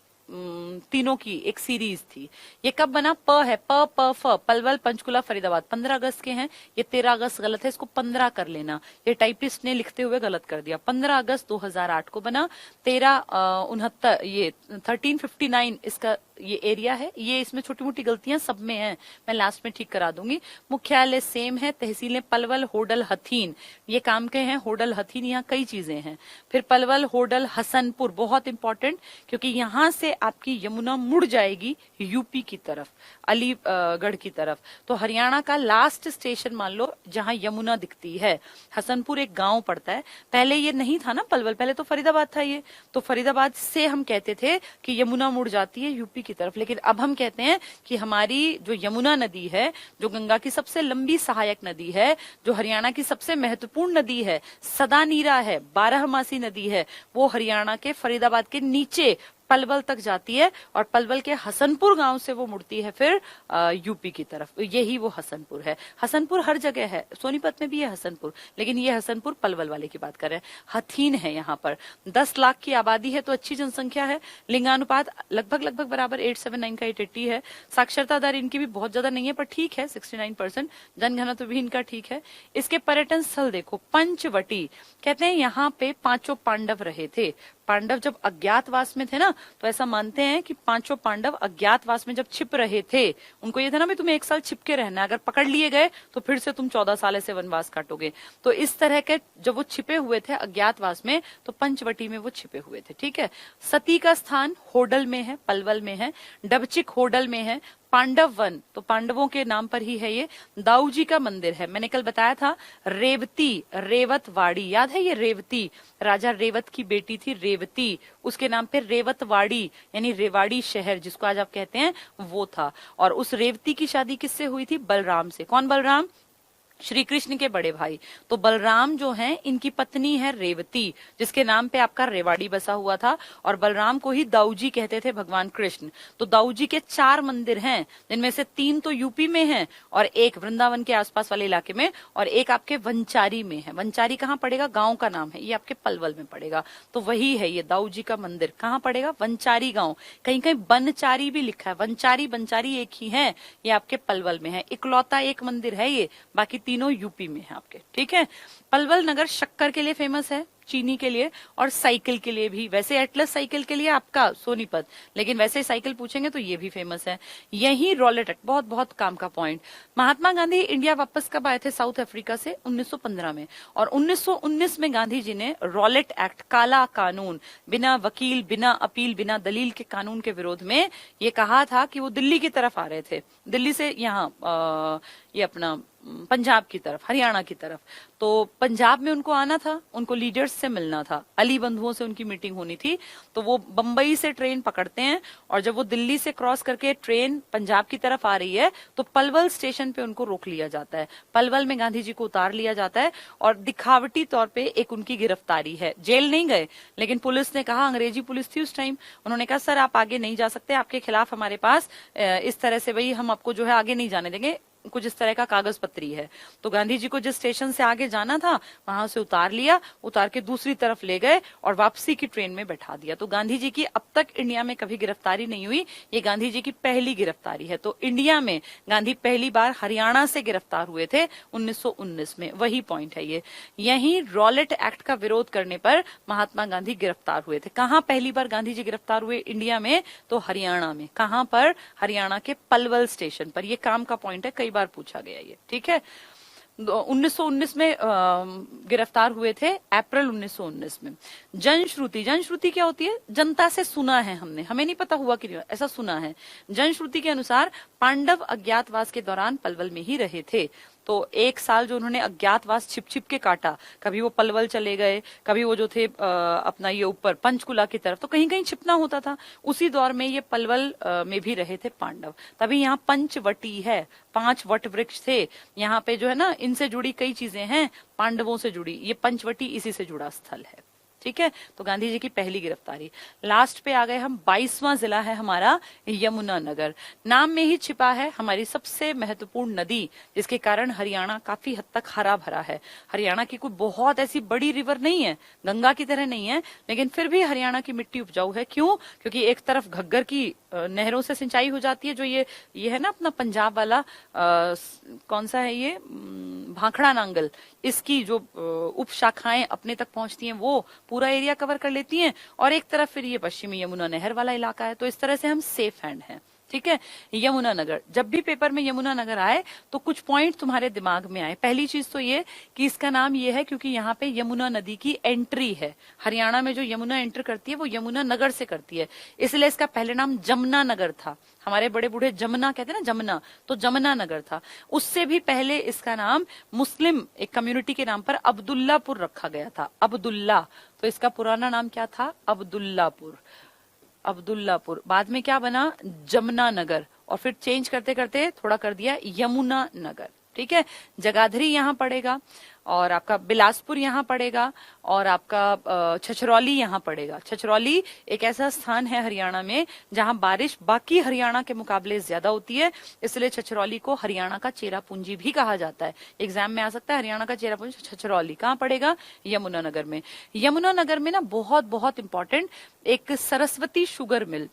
तीनों की एक सीरीज थी। ये कब बना? प है, प प फ, पलवल पंचकुला फरीदाबाद 15 अगस्त के हैं। ये 13 अगस्त गलत है, इसको 15 कर लेना, ये टाइपिस्ट ने लिखते हुए गलत कर दिया। 15 अगस्त 2008 को बना। 1369 ये 1359 इसका ये एरिया है। ये इसमें छोटी मोटी गलतियां सब में हैं, मैं लास्ट में ठीक करा दूंगी। मुख्यालय सेम है, तहसीलें पलवल, होडल, हथीन, ये काम के हैं। होडल, हथीन, यहाँ कई चीजें हैं। फिर पलवल, होडल, हसनपुर बहुत इंपॉर्टेंट, क्योंकि यहाँ से आपकी यमुना मुड़ जाएगी यूपी की तरफ, अलीगढ़ की तरफ। तो हरियाणा का लास्ट स्टेशन मान लो जहां यमुना दिखती है। हसनपुर एक गांव पड़ता है, पहले ये नहीं था ना पलवल, पहले तो फरीदाबाद था ये। तो फरीदाबाद से हम कहते थे कि यमुना मुड़ जाती है यूपी की तरफ, लेकिन अब हम कहते हैं कि हमारी जो यमुना नदी है, जो गंगा की सबसे लंबी सहायक नदी है, जो हरियाणा की सबसे महत्वपूर्ण नदी है, सदा नीरा है, 12मासी नदी है, वो हरियाणा के फरीदाबाद के नीचे पलवल तक जाती है और पलवल के हसनपुर गांव से वो मुड़ती है फिर यूपी की तरफ। यही वो हसनपुर है। हसनपुर हर जगह है, सोनीपत में भी है हसनपुर, लेकिन ये हसनपुर पलवल वाले की बात कर रहे हैं। हथीन है यहाँ पर, 10 लाख की आबादी है, तो अच्छी जनसंख्या है। लिंगानुपात लगभग बराबर 879 का 880 है। साक्षरता दर इनकी भी बहुत ज्यादा नहीं है, पर ठीक है 69%। जनघनत्व भी इनका ठीक है। इसके पर्यटन स्थल देखो, पंचवटी कहते हैं यहाँ पे 5 पांडव रहे थे। पांडव जब अज्ञातवास में थे ना, तो ऐसा मानते हैं कि 5 पांडव अज्ञातवास में जब छिप रहे थे, उनको ये था ना भी तुम्हें 1 साल छिप के रहना है, अगर पकड़ लिए गए तो फिर से तुम 14 साल ऐसे वनवास काटोगे। तो इस तरह के जब वो छिपे हुए थे अज्ञातवास में, तो पंचवटी में वो छिपे हुए थे। ठीक है। सती का स्थान होडल में है, पलवल में है। डबचिक होडल में है। पांडव वन, तो पांडवों के नाम पर ही है ये। दाऊ जी का मंदिर है, मैंने कल बताया था। रेवती, रेवतवाड़ी, याद है ये रेवती, राजा रेवत की बेटी थी रेवती, उसके नाम पे रेवतवाड़ी यानी रेवाड़ी शहर जिसको आज आप कहते हैं वो था। और उस रेवती की शादी किससे हुई थी? बलराम से। कौन बलराम? श्री कृष्ण के बड़े भाई। तो बलराम जो हैं, इनकी पत्नी है रेवती, जिसके नाम पे आपका रेवाड़ी बसा हुआ था, और बलराम को ही दाऊजी कहते थे भगवान कृष्ण। तो दाऊजी के 4 मंदिर हैं, जिनमें से 3 तो यूपी में हैं और 1 वृंदावन के आसपास वाले इलाके में, और 1 आपके वंचारी में है। वंचारी कहाँ पड़ेगा? गांव का नाम है, ये आपके पलवल में पड़ेगा। तो वही है ये दाऊजी का मंदिर। कहाँ पड़ेगा? वंचारी गांव। कहीं कहीं बनचारी भी लिखा है, वंचारी बंचारी एक ही है, ये आपके पलवल में है। इकलौता एक मंदिर है ये, बाकी तीनों यूपी में है आपके। ठीक है। पलवल नगर शक्कर के लिए फेमस है, चीनी के लिए और साइकिल के लिए भी। वैसे एटलस साइकिल के लिए आपका सोनीपत, लेकिन वैसे साइकिल पूछेंगे तो ये भी फेमस है। यही रॉलेट एक्ट, बहुत बहुत काम का पॉइंट। महात्मा गांधी इंडिया वापस कब आए थे साउथ अफ्रीका से? 1915 में। और 1919 में गांधी जी ने रॉलेट एक्ट, काला कानून, बिना वकील, बिना अपील, बिना दलील के कानून के विरोध में ये कहा था कि वो दिल्ली की तरफ आ रहे थे, दिल्ली से यहाँ ये अपना पंजाब की तरफ, हरियाणा की तरफ। तो पंजाब में उनको आना था, उनको लीडर्स से मिलना था, अली बंधुओं से उनकी मीटिंग होनी थी। तो वो बंबई से ट्रेन पकड़ते हैं, और जब वो दिल्ली से क्रॉस करके ट्रेन पंजाब की तरफ आ रही है, तो पलवल स्टेशन पे उनको रोक लिया जाता है। पलवल में गांधी जी को उतार लिया जाता है, और दिखावटी तौर पे एक उनकी गिरफ्तारी है। जेल नहीं गए, लेकिन पुलिस ने कहा, अंग्रेजी पुलिस थी उस टाइम, उन्होंने कहा सर आप आगे नहीं जा सकते, आपके खिलाफ हमारे पास इस तरह से भाई हम आपको जो है आगे नहीं जाने देंगे, कुछ इस तरह का कागज पत्री है। तो गांधी जी को जिस स्टेशन से आगे जाना था वहां से उतार लिया, उतार के दूसरी तरफ ले गए और वापसी की ट्रेन में बैठा दिया। तो गांधी जी की अब तक इंडिया में कभी गिरफ्तारी नहीं हुई, ये गांधी जी की पहली गिरफ्तारी है। तो इंडिया में गांधी पहली बार हरियाणा से गिरफ्तार हुए थे 1919 में, वही पॉइंट है ये। यही रॉलेट एक्ट का विरोध करने पर महात्मा गांधी गिरफ्तार हुए थे। कहां पहली बार गांधी जी गिरफ्तार हुए इंडिया में? तो हरियाणा में। कहां पर? हरियाणा के पलवल स्टेशन पर। ये काम का पॉइंट है, कई बार पूछा गया ये। ठीक है। 1919 में गिरफ्तार हुए थे, अप्रैल 1919 में। जनश्रुति, जनश्रुति क्या होती है? जनता से सुना है हमने, हमें नहीं पता हुआ कि ऐसा सुना है। जनश्रुति के अनुसार पांडव अज्ञातवास के दौरान पलवल में ही रहे थे। तो एक साल जो उन्होंने अज्ञातवास छिप छिप के काटा, कभी वो पलवल चले गए, कभी वो जो थे अपना ये ऊपर पंचकुला की तरफ, तो कहीं कहीं छिपना होता था। उसी दौर में ये पलवल में भी रहे थे पांडव। तभी यहाँ पंचवटी है, 5 वट वृक्ष थे यहाँ पे जो है ना, इनसे जुड़ी कई चीजें हैं, पांडवों से जुड़ी, ये पंचवटी इसी से जुड़ा स्थल है। ठीक है, तो गांधी जी की पहली गिरफ्तारी। लास्ट पे आ गए हम, 22वां जिला है हमारा यमुनानगर। नाम में ही छिपा है हमारी सबसे महत्वपूर्ण नदी, जिसके कारण हरियाणा काफी हद तक हरा भरा है। हरियाणा की कोई बहुत ऐसी बड़ी रिवर नहीं है, गंगा की तरह नहीं है, लेकिन फिर भी हरियाणा की मिट्टी उपजाऊ है। क्यों? क्योंकि एक तरफ घग्गर की नहरों से सिंचाई हो जाती है, जो ये है ना अपना पंजाब वाला कौन सा है ये, भाखड़ा नांगल, इसकी जो उप शाखाएं अपने तक पहुंचती हैं वो पूरा एरिया कवर कर लेती हैं, और एक तरफ फिर ये पश्चिमी यमुना नहर वाला इलाका है। तो इस तरह से हम सेफ हैंड हैं। ठीक है, यमुनानगर, जब भी पेपर में यमुनानगर आए तो कुछ पॉइंट तुम्हारे दिमाग में आए। पहली चीज तो ये कि इसका नाम ये है क्योंकि यहाँ पे यमुना नदी की एंट्री है। हरियाणा में जो यमुना एंटर करती है वो यमुनानगर से करती है, इसलिए इसका पहले नाम जमुना नगर था। हमारे बड़े बूढ़े जमुना कहते हैं ना, जमुना, तो जमुना नगर था। उससे भी पहले इसका नाम मुस्लिम एक कम्युनिटी के नाम पर अब्दुल्लापुर रखा गया था, अब्दुल्ला। तो इसका पुराना नाम क्या था? अब्दुल्लापुर। अब्दुल्लापुर बाद में क्या बना? जमुना नगर, और फिर चेंज करते करते थोड़ा कर दिया यमुना नगर। ठीक है, जगाधरी यहाँ पड़ेगा, और आपका बिलासपुर यहाँ पड़ेगा, और आपका छछरौली यहाँ पड़ेगा। छछरौली एक ऐसा स्थान है हरियाणा में जहाँ बारिश बाकी हरियाणा के मुकाबले ज्यादा होती है, इसलिए छछरौली को हरियाणा का चेरापूंजी भी कहा जाता है। एग्जाम में आ सकता है हरियाणा का चेरापूंजी छछरौली कहाँ पड़ेगा? यमुनानगर में। यमुनानगर में ना बहुत बहुत इंपॉर्टेंट एक Saraswati sugar mill,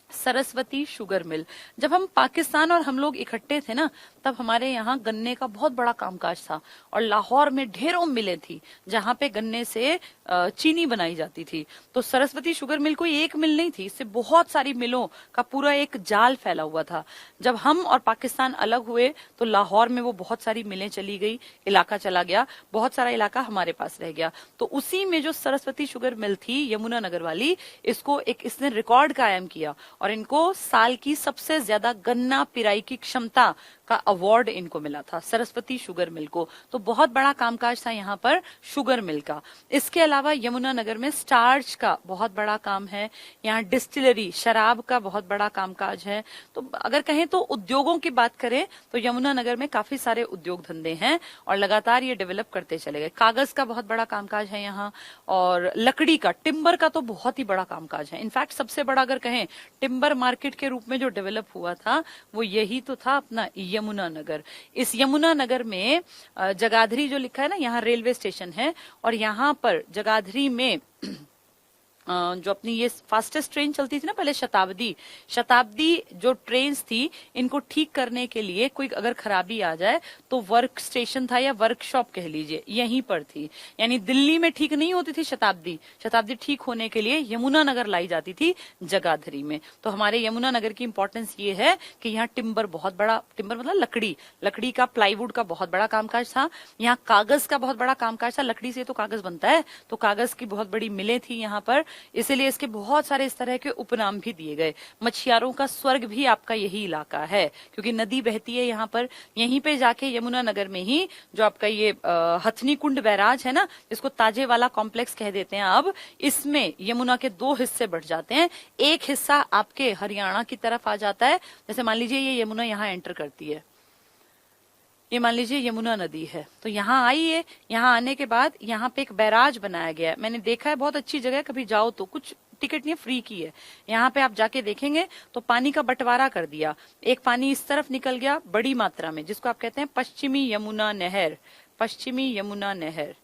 Saraswati sugar mill. जब हम पाकिस्तान और हम लोग इकट्ठे थे ना, तब हमारे यहाँ गन्ने का बहुत बड़ा कामकाज था, और लाहौर में ढेरों मिलें थी जहाँ पे गन्ने से चीनी बनाई जाती थी। तो सरस्वती शुगर मिल कोई एक मिल नहीं थी, इससे बहुत सारी मिलों का पूरा एक जाल फैला हुआ था। जब हम और पाकिस्तान अलग हुए तो लाहौर में वो बहुत सारी मिलें चली गई, इलाका चला गया, बहुत सारा इलाका हमारे पास रह गया। तो उसी में जो सरस्वती शुगर मिल थी यमुनानगर वाली, इसको एक इसने रिकॉर्ड कायम किया, और इनको साल की सबसे ज्यादा गन्ना पिराई की क्षमता का अवार्ड इनको मिला था, सरस्वती शुगर मिल को। तो बहुत बड़ा कामकाज था यहाँ पर शुगर मिल का। इसके अलावा यमुनानगर में स्टार्च का बहुत बड़ा काम है, यहाँ डिस्टिलरी शराब का बहुत बड़ा कामकाज है। तो अगर कहें तो उद्योगों की बात करें तो यमुनानगर में काफी सारे उद्योग धंधे हैं, और लगातार ये डेवलप करते चले गए। कागज का बहुत बड़ा कामकाज है यहाँ, और लकड़ी का, टिम्बर का तो बहुत ही बड़ा कामकाज है। इनफैक्ट सबसे बड़ा अगर कहें टिम्बर मार्केट के रूप में जो डेवलप हुआ था वो यही तो था, अपना यमुनानगर। इस यमुनानगर में जगाधरी जो लिखा है ना, यहाँ रेलवे स्टेशन है, और यहाँ पर जगाधरी में जो अपनी ये फास्टेस्ट ट्रेन चलती थी ना पहले, शताब्दी जो ट्रेन्स थी, इनको ठीक करने के लिए कोई अगर खराबी आ जाए तो वर्क स्टेशन था, या वर्कशॉप कह लीजिए, यहीं पर थी। यानी दिल्ली में ठीक नहीं होती थी शताब्दी ठीक होने के लिए यमुनानगर लाई जाती थी जगाधरी में। तो हमारे यमुनानगर की इंपॉर्टेंस ये है कि यहाँ टिम्बर बहुत बड़ा, टिम्बर मतलब लकड़ी का, प्लाईवुड का बहुत बड़ा कामकाज था। यहाँ कागज का बहुत बड़ा कामकाज था, लकड़ी से तो कागज बनता है, तो कागज की बहुत बड़ी मिलें थी यहाँ पर, इसलिए इसके बहुत सारे इस तरह के उपनाम भी दिए गए। मछियारों का स्वर्ग भी आपका यही इलाका है, क्योंकि नदी बहती है यहाँ पर। यहीं पे जाके यमुनानगर में ही जो आपका ये हथनी कुंड बैराज है ना, जिसको ताजे वाला कॉम्प्लेक्स कह देते हैं, अब इसमें यमुना के 2 हिस्से बढ़ जाते हैं। एक हिस्सा आपके हरियाणा की तरफ आ जाता है, जैसे मान लीजिए ये यमुना यहाँ एंटर करती है, ये मान लीजिए यमुना नदी है, तो यहाँ आई है। यहाँ आने के बाद यहाँ पे एक बैराज बनाया गया है, मैंने देखा है, बहुत अच्छी जगह, कभी जाओ तो, कुछ टिकट नहीं, फ्री की है। यहाँ पे आप जाके देखेंगे तो पानी का बंटवारा कर दिया, एक पानी इस तरफ निकल गया बड़ी मात्रा में, जिसको आप कहते हैं पश्चिमी यमुना नहर, पश्चिमी यमुना नहर,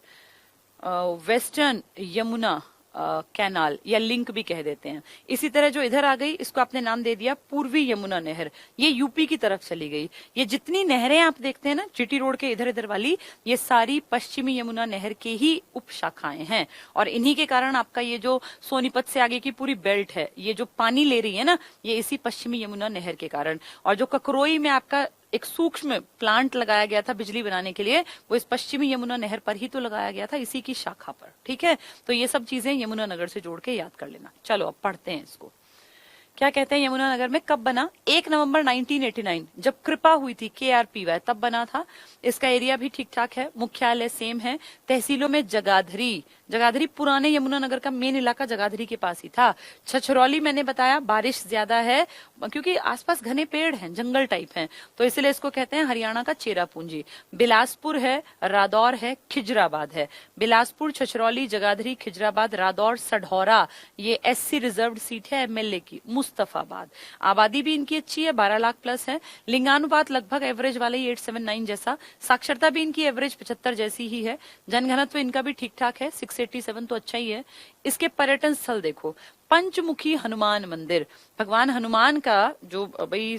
वेस्टर्न यमुना कैनाल या लिंक भी कह देते हैं। इसी तरह जो इधर आ गई, इसको आपने नाम दे दिया पूर्वी यमुना नहर, ये यूपी की तरफ चली गई। ये जितनी नहरें आप देखते हैं ना जीटी रोड के इधर इधर वाली, ये सारी पश्चिमी यमुना नहर के ही उप शाखाएं हैं, और इन्हीं के कारण आपका ये जो सोनीपत से आगे की पूरी बेल्ट है, ये जो पानी ले रही है ना, ये इसी पश्चिमी यमुना नहर के कारण। और जो ककरोई में आपका एक सूक्ष्म प्लांट लगाया गया था बिजली बनाने के लिए, वो इस पश्चिमी यमुना नहर पर ही तो लगाया गया था, इसी की शाखा पर। ठीक है, तो ये सब चीजें यमुनानगर से जोड़ के याद कर लेना। चलो अब पढ़ते हैं इसको। क्या कहते हैं यमुनानगर में कब बना? 1 नवंबर 1989, जब कृपा हुई थी KRPY, तब बना था। इसका एरिया भी ठीक ठाक है, मुख्यालय सेम है। तहसीलों में जगाधरी, जगाधरी पुराने यमुनानगर का मेन इलाका जगाधरी के पास ही था। छछरौली मैंने बताया बारिश ज्यादा है क्योंकि आसपास घने पेड़ हैं, जंगल टाइप हैं, तो इसलिए इसको कहते हैं हरियाणा का चेरापूंजी। बिलासपुर है, रादौर है, खिजराबाद है। बिलासपुर, छछरौली, जगाधरी, खिजराबाद, रादौर, सढौरा, ये SC रिजर्व्ड सीट है MLA की। मुस्तफाबाद, आबादी भी इनकी अच्छी है, 12 लाख प्लस है। लिंगानुपात लगभग एवरेज वाले ही 879 जैसा। साक्षरता भी इनकी एवरेज 75 जैसी ही है। जनघनत्व इनका भी ठीक ठाक है, 687 तो अच्छा ही है। इसके पर्यटन स्थल देखो, पंचमुखी हनुमान मंदिर, भगवान हनुमान का जो भाई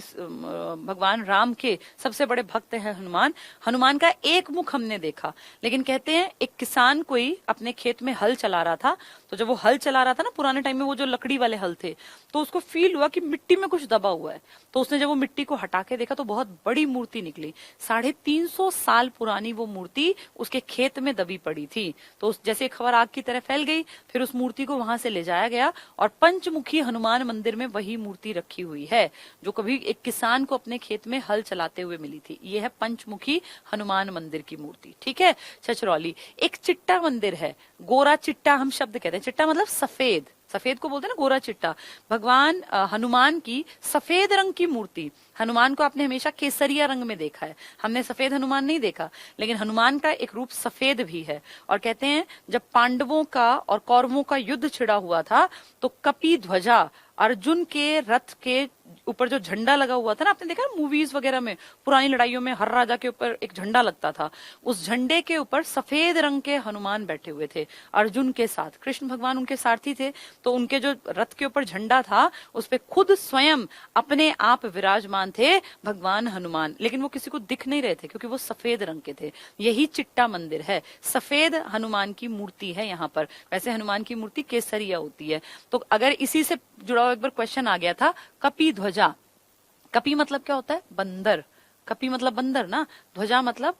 भगवान राम के सबसे बड़े भक्त है हनुमान, हनुमान का एक मुख हमने देखा। लेकिन कहते हैं एक किसान कोई अपने खेत में हल चला रहा था, तो जब वो हल चला रहा था ना, पुराने टाइम में वो जो लकड़ी वाले हल थे, तो उसको फील हुआ कि मिट्टी में कुछ दबा हुआ है। तो उसने जब वो मिट्टी को हटा के देखा तो बहुत बड़ी मूर्ति निकली। 350 साल पुरानी वो मूर्ति उसके खेत में दबी पड़ी थी। तो जैसे खबर आग की तरह फैल गई, फिर उस मूर्ति को वहां से ले जाया गया और पंचमुखी हनुमान मंदिर में वही मूर्ति रखी हुई है जो कभी एक किसान को अपने खेत में हल चलाते हुए मिली थी। ये है पंचमुखी हनुमान मंदिर की मूर्ति। ठीक है। छछरौली एक चिट्टा मंदिर है, गोरा चिट्टा हम शब्द कहते हैं। चिट्टा मतलब सफेद, सफेद को बोलते हैं ना गोरा चिट्टा। भगवान हनुमान की सफेद रंग की मूर्ति। हनुमान को आपने हमेशा केसरिया रंग में देखा है, हमने सफेद हनुमान नहीं देखा, लेकिन हनुमान का एक रूप सफेद भी है। और कहते हैं जब पांडवों का और कौरवों का युद्ध छिड़ा हुआ था तो कपि ध्वजा, अर्जुन के रथ के ऊपर जो झंडा लगा हुआ था ना, आपने देखा मूवीज वगैरह में, पुरानी लड़ाइयों में हर राजा के ऊपर एक झंडा लगता था, उस झंडे के ऊपर सफेद रंग के हनुमान बैठे हुए थे अर्जुन के साथ। कृष्ण भगवान उनके सारथी थे, तो उनके जो रथ के ऊपर झंडा था उस पे खुद स्वयं अपने आप विराजमान थे भगवान हनुमान, लेकिन वो किसी को दिख नहीं रहे थे क्योंकि वो सफेद रंग के थे। यही चिट्टा मंदिर है, सफेद हनुमान की मूर्ति है यहाँ पर। वैसे हनुमान की मूर्ति केसरिया होती है। तो अगर इसी से जुड़ा हुआ एक बार क्वेश्चन आ गया था, कपि ध्वजा, कपि मतलब क्या होता है? बंदर। कपि मतलब बंदर ना, ध्वजा मतलब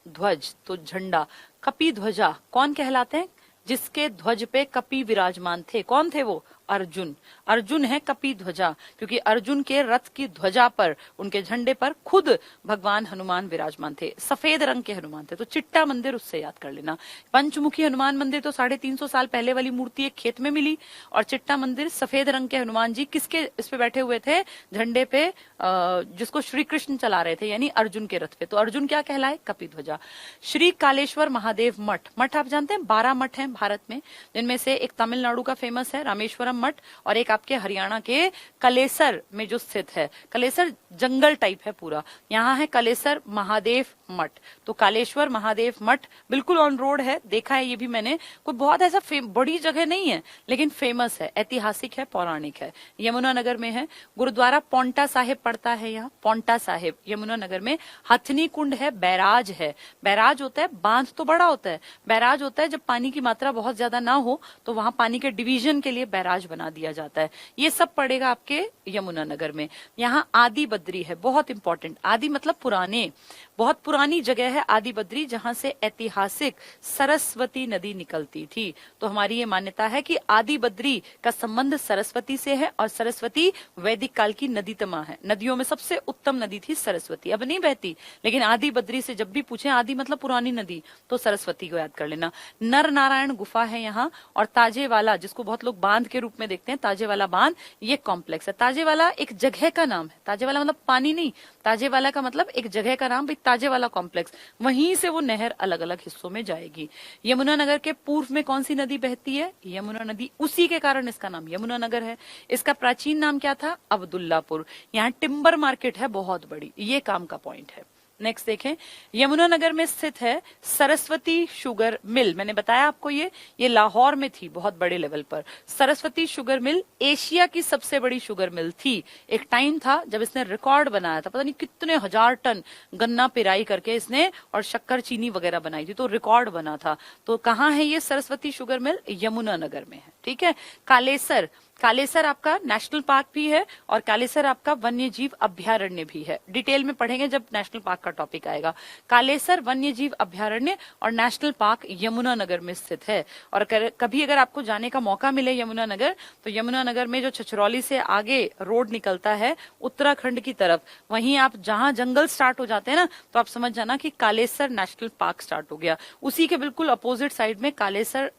ध्वज, तो झंडा। कपि ध्वजा कौन कहलाते हैं? जिसके ध्वज पे कपि विराजमान थे। कौन थे वो? अर्जुन। अर्जुन है कपि ध्वजा, क्योंकि अर्जुन के रथ की ध्वजा पर, उनके झंडे पर खुद भगवान हनुमान विराजमान थे, सफेद रंग के हनुमान थे। तो चिट्टा मंदिर उससे याद कर लेना। पंचमुखी हनुमान मंदिर तो 350 साल पहले वाली मूर्ति एक खेत में मिली, और चिट्टा मंदिर सफेद रंग के हनुमान जी किसके इस पे बैठे हुए थे? झंडे पे, जिसको श्री कृष्ण चला रहे थे, यानी अर्जुन के रथ पे। तो अर्जुन क्या कहलाए? कपि ध्वजा। श्री कालेश्वर महादेव मठ, मठ आप जानते हैं 12 मठ हैं भारत में, जिनमें से एक तमिलनाडु का फेमस है रामेश्वरम मठ, और एक आपके हरियाणा के कलेसर में जो स्थित है। कलेसर जंगल टाइप है पूरा, यहाँ है कलेसर महादेव मठ। तो कालेश्वर महादेव मठ बिल्कुल ऑन रोड है, देखा है ये भी मैंने। कोई बहुत ऐसा बड़ी जगह नहीं है, लेकिन फेमस है, ऐतिहासिक है, पौराणिक है। यमुनानगर में है। गुरुद्वारा पौंटा साहिब पड़ता है यहाँ, पौंटा साहिब यमुनानगर में। हथनी कुंड है, बैराज है। बैराज होता है, बांध तो बड़ा होता है, बैराज होता है जब पानी की मात्रा बहुत ज्यादा ना हो तो वहां पानी के डिवीजन के लिए बैराज बना दिया जाता है। ये सब पड़ेगा आपके यमुनानगर में। यहाँ आदि बद्री है, बहुत इंपॉर्टेंट। आदि मतलब पुराने, बहुत पुरानी जगह है आदि बद्री, जहां से ऐतिहासिक सरस्वती नदी निकलती थी। तो हमारी ये मान्यता है कि आदि बद्री का संबंध सरस्वती से है, और सरस्वती वैदिक काल की नदीतमा है। नदियों में सबसे उत्तम नदी थी सरस्वती, अब नहीं बहती, लेकिन आदि बद्री से जब भी पूछे आदि मतलब पुरानी नदी, तो सरस्वती को याद कर लेना। नर नारायण गुफा है यहाँ, और ताजेवाला, जिसको बहुत लोग बांध के रूप में देखते हैं, ताजेवाला बांध, ये कॉम्प्लेक्स है। ताजेवाला एक जगह का नाम है, ताजेवाला मतलब पानी नहीं, ताजेवाला का मतलब एक जगह का नाम, ताजेवाला कॉम्प्लेक्स, वहीं से वो नहर अलग अलग हिस्सों में जाएगी। यमुनानगर के पूर्व में कौन सी नदी बहती है? यमुना नदी, उसी के कारण इसका नाम यमुनानगर है। इसका प्राचीन नाम क्या था? अब्दुल्लापुर। यहाँ टिम्बर मार्केट है बहुत बड़ी, ये काम का पॉइंट है। नेक्स्ट देखें, यमुनानगर में स्थित है सरस्वती शुगर मिल। मैंने बताया आपको ये लाहौर में थी बहुत बड़े लेवल पर। सरस्वती शुगर मिल एशिया की सबसे बड़ी शुगर मिल थी। एक टाइम था जब इसने रिकॉर्ड बनाया था, पता नहीं कितने हजार टन गन्ना पिराई करके इसने और शक्कर चीनी वगैरह बनाई थी, तो रिकॉर्ड बना था। तो कहाँ है ये सरस्वती शुगर मिल? यमुनानगर में है। ठीक है। कालेसर, कालेसर आपका नेशनल पार्क भी है और कालेसर आपका वन्य जीव अभ्यारण्य भी है। डिटेल में पढ़ेंगे जब नेशनल पार्क का टॉपिक आएगा। कालेसर वन्य जीव अभ्यारण्य और नेशनल पार्क यमुनानगर में स्थित है। और कभी अगर आपको जाने का मौका मिले यमुनानगर, तो यमुनानगर में जो छछरौली से आगे रोड निकलता है उत्तराखंड की तरफ, वहीं आप जहां जंगल स्टार्ट हो जाते हैं ना, तो आप समझ जाना कि कालेसर नेशनल पार्क स्टार्ट हो गया। उसी के बिल्कुल अपोजिट साइड में कालेसर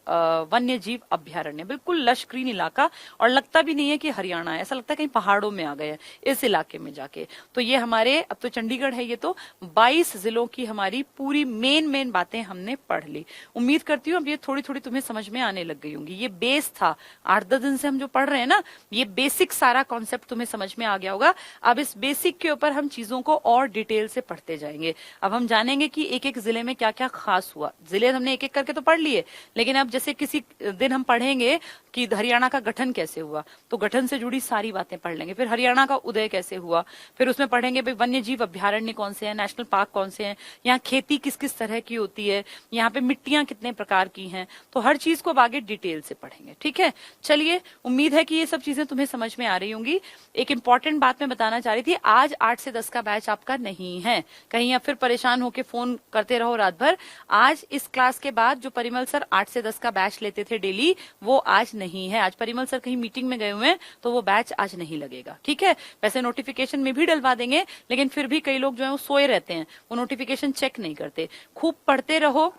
वन्य जीव अभ्यारण्य, बिल्कुल लश ग्रीन इलाका, और लगता भी नहीं है कि हरियाणा है, ऐसा लगता है कहीं पहाड़ों में आ गए इस इलाके में जाके। तो ये हमारे, अब तो चंडीगढ़ है ये, तो 22 जिलों की हमारी पूरी मेन बातें हमने पढ़ ली। उम्मीद करती हूँ अब ये थोड़ी थोड़ी तुम्हें समझ में आने लग गई होंगी। ये बेस था, 8-10 दिन से हम जो पढ़ रहे हैं ना, ये बेसिक सारा कॉन्सेप्ट तुम्हें समझ में आ गया होगा। अब इस बेसिक के ऊपर हम चीजों को और डिटेल से पढ़ते जाएंगे। अब हम जानेंगे कि एक एक जिले में क्या क्या खास हुआ। जिले हमने एक एक करके तो पढ़ लिए, लेकिन अब जैसे किसी दिन हम पढ़ेंगे कि हरियाणा का गठन कैसे हुआ, तो गठन से जुड़ी सारी बातें पढ़ लेंगे। फिर हरियाणा का उदय कैसे हुआ, फिर उसमें पढ़ेंगे भाई वन्य जीव अभ्यारण्य कौन से हैं, नेशनल पार्क कौन से हैं, यहाँ खेती किस किस तरह की होती है, यहाँ पे मिट्टियां कितने प्रकार की हैं। तो हर चीज को अब आगे डिटेल से पढ़ेंगे। ठीक है, चलिए, उम्मीद है कि ये सब चीजें तुम्हें समझ में आ रही होंगी। एक इंपॉर्टेंट बात मैं बताना चाह रही थी, आज 8 से 10 का बैच आपका नहीं है। कहीं आप फिर परेशान होकर फोन करते रहो रात भर। आज इस क्लास के बाद जो परिमल सर 8 से 10 का बैच लेते थे डेली, वो आज नहीं है। आज परिमल सर कहीं मीटिंग में गए हुए हैं, तो वो बैच आज नहीं लगेगा। ठीक है, वैसे नोटिफिकेशन में भी डलवा देंगे, लेकिन फिर भी कई लोग जो है वो सोए रहते हैं, वो नोटिफिकेशन चेक नहीं करते। खूब पढ़ते रहो,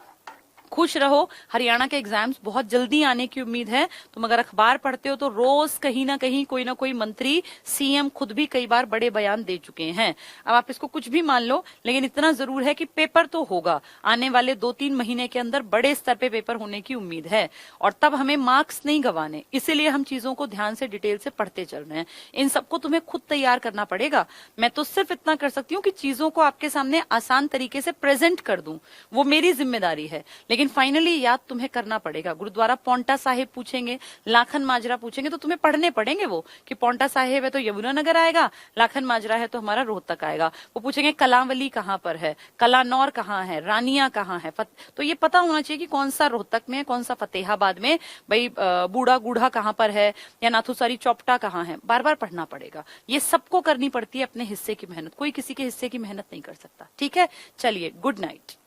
खुश रहो। हरियाणा के एग्जाम्स बहुत जल्दी आने की उम्मीद है। तुम अगर अखबार पढ़ते हो तो रोज कहीं ना कोई मंत्री, सीएम खुद भी कई बार बड़े बयान दे चुके हैं। अब आप इसको कुछ भी मान लो, लेकिन इतना जरूर है कि पेपर तो होगा। आने वाले 2-3 महीने के अंदर बड़े स्तर पे पेपर होने की उम्मीद है, और तब हमें मार्क्स नहीं गंवाने, इसीलिए हम चीजों को ध्यान से डिटेल से पढ़ते चल रहे हैं। इन सबको तुम्हें खुद तैयार करना पड़ेगा। मैं तो सिर्फ इतना कर सकती हूँ कि चीजों को आपके सामने आसान तरीके से प्रेजेंट कर दूं, वो मेरी जिम्मेदारी है। लेकिन फाइनली याद तुम्हें करना पड़ेगा। गुरुद्वारा पौंटा साहिब पूछेंगे, लाखन माजरा पूछेंगे, तो तुम्हें पढ़ने पड़ेंगे वो, कि पौंटा साहिब है तो यमुनानगर आएगा, लाखन माजरा है तो हमारा रोहतक आएगा। वो पूछेंगे कलांवली कहाँ पर है, कलानौर कहाँ है, रानिया कहाँ है। तो ये पता होना चाहिए कि कौन सा रोहतक में, कौन सा फतेहाबाद में, भाई बूढ़ा गूढ़ा कहाँ पर है, या नाथुसारी चौपटा कहाँ है। बार बार पढ़ना पड़ेगा। ये सबको करनी पड़ती है अपने हिस्से की मेहनत, कोई किसी के हिस्से की मेहनत नहीं कर सकता। ठीक है, चलिए, गुड नाइट।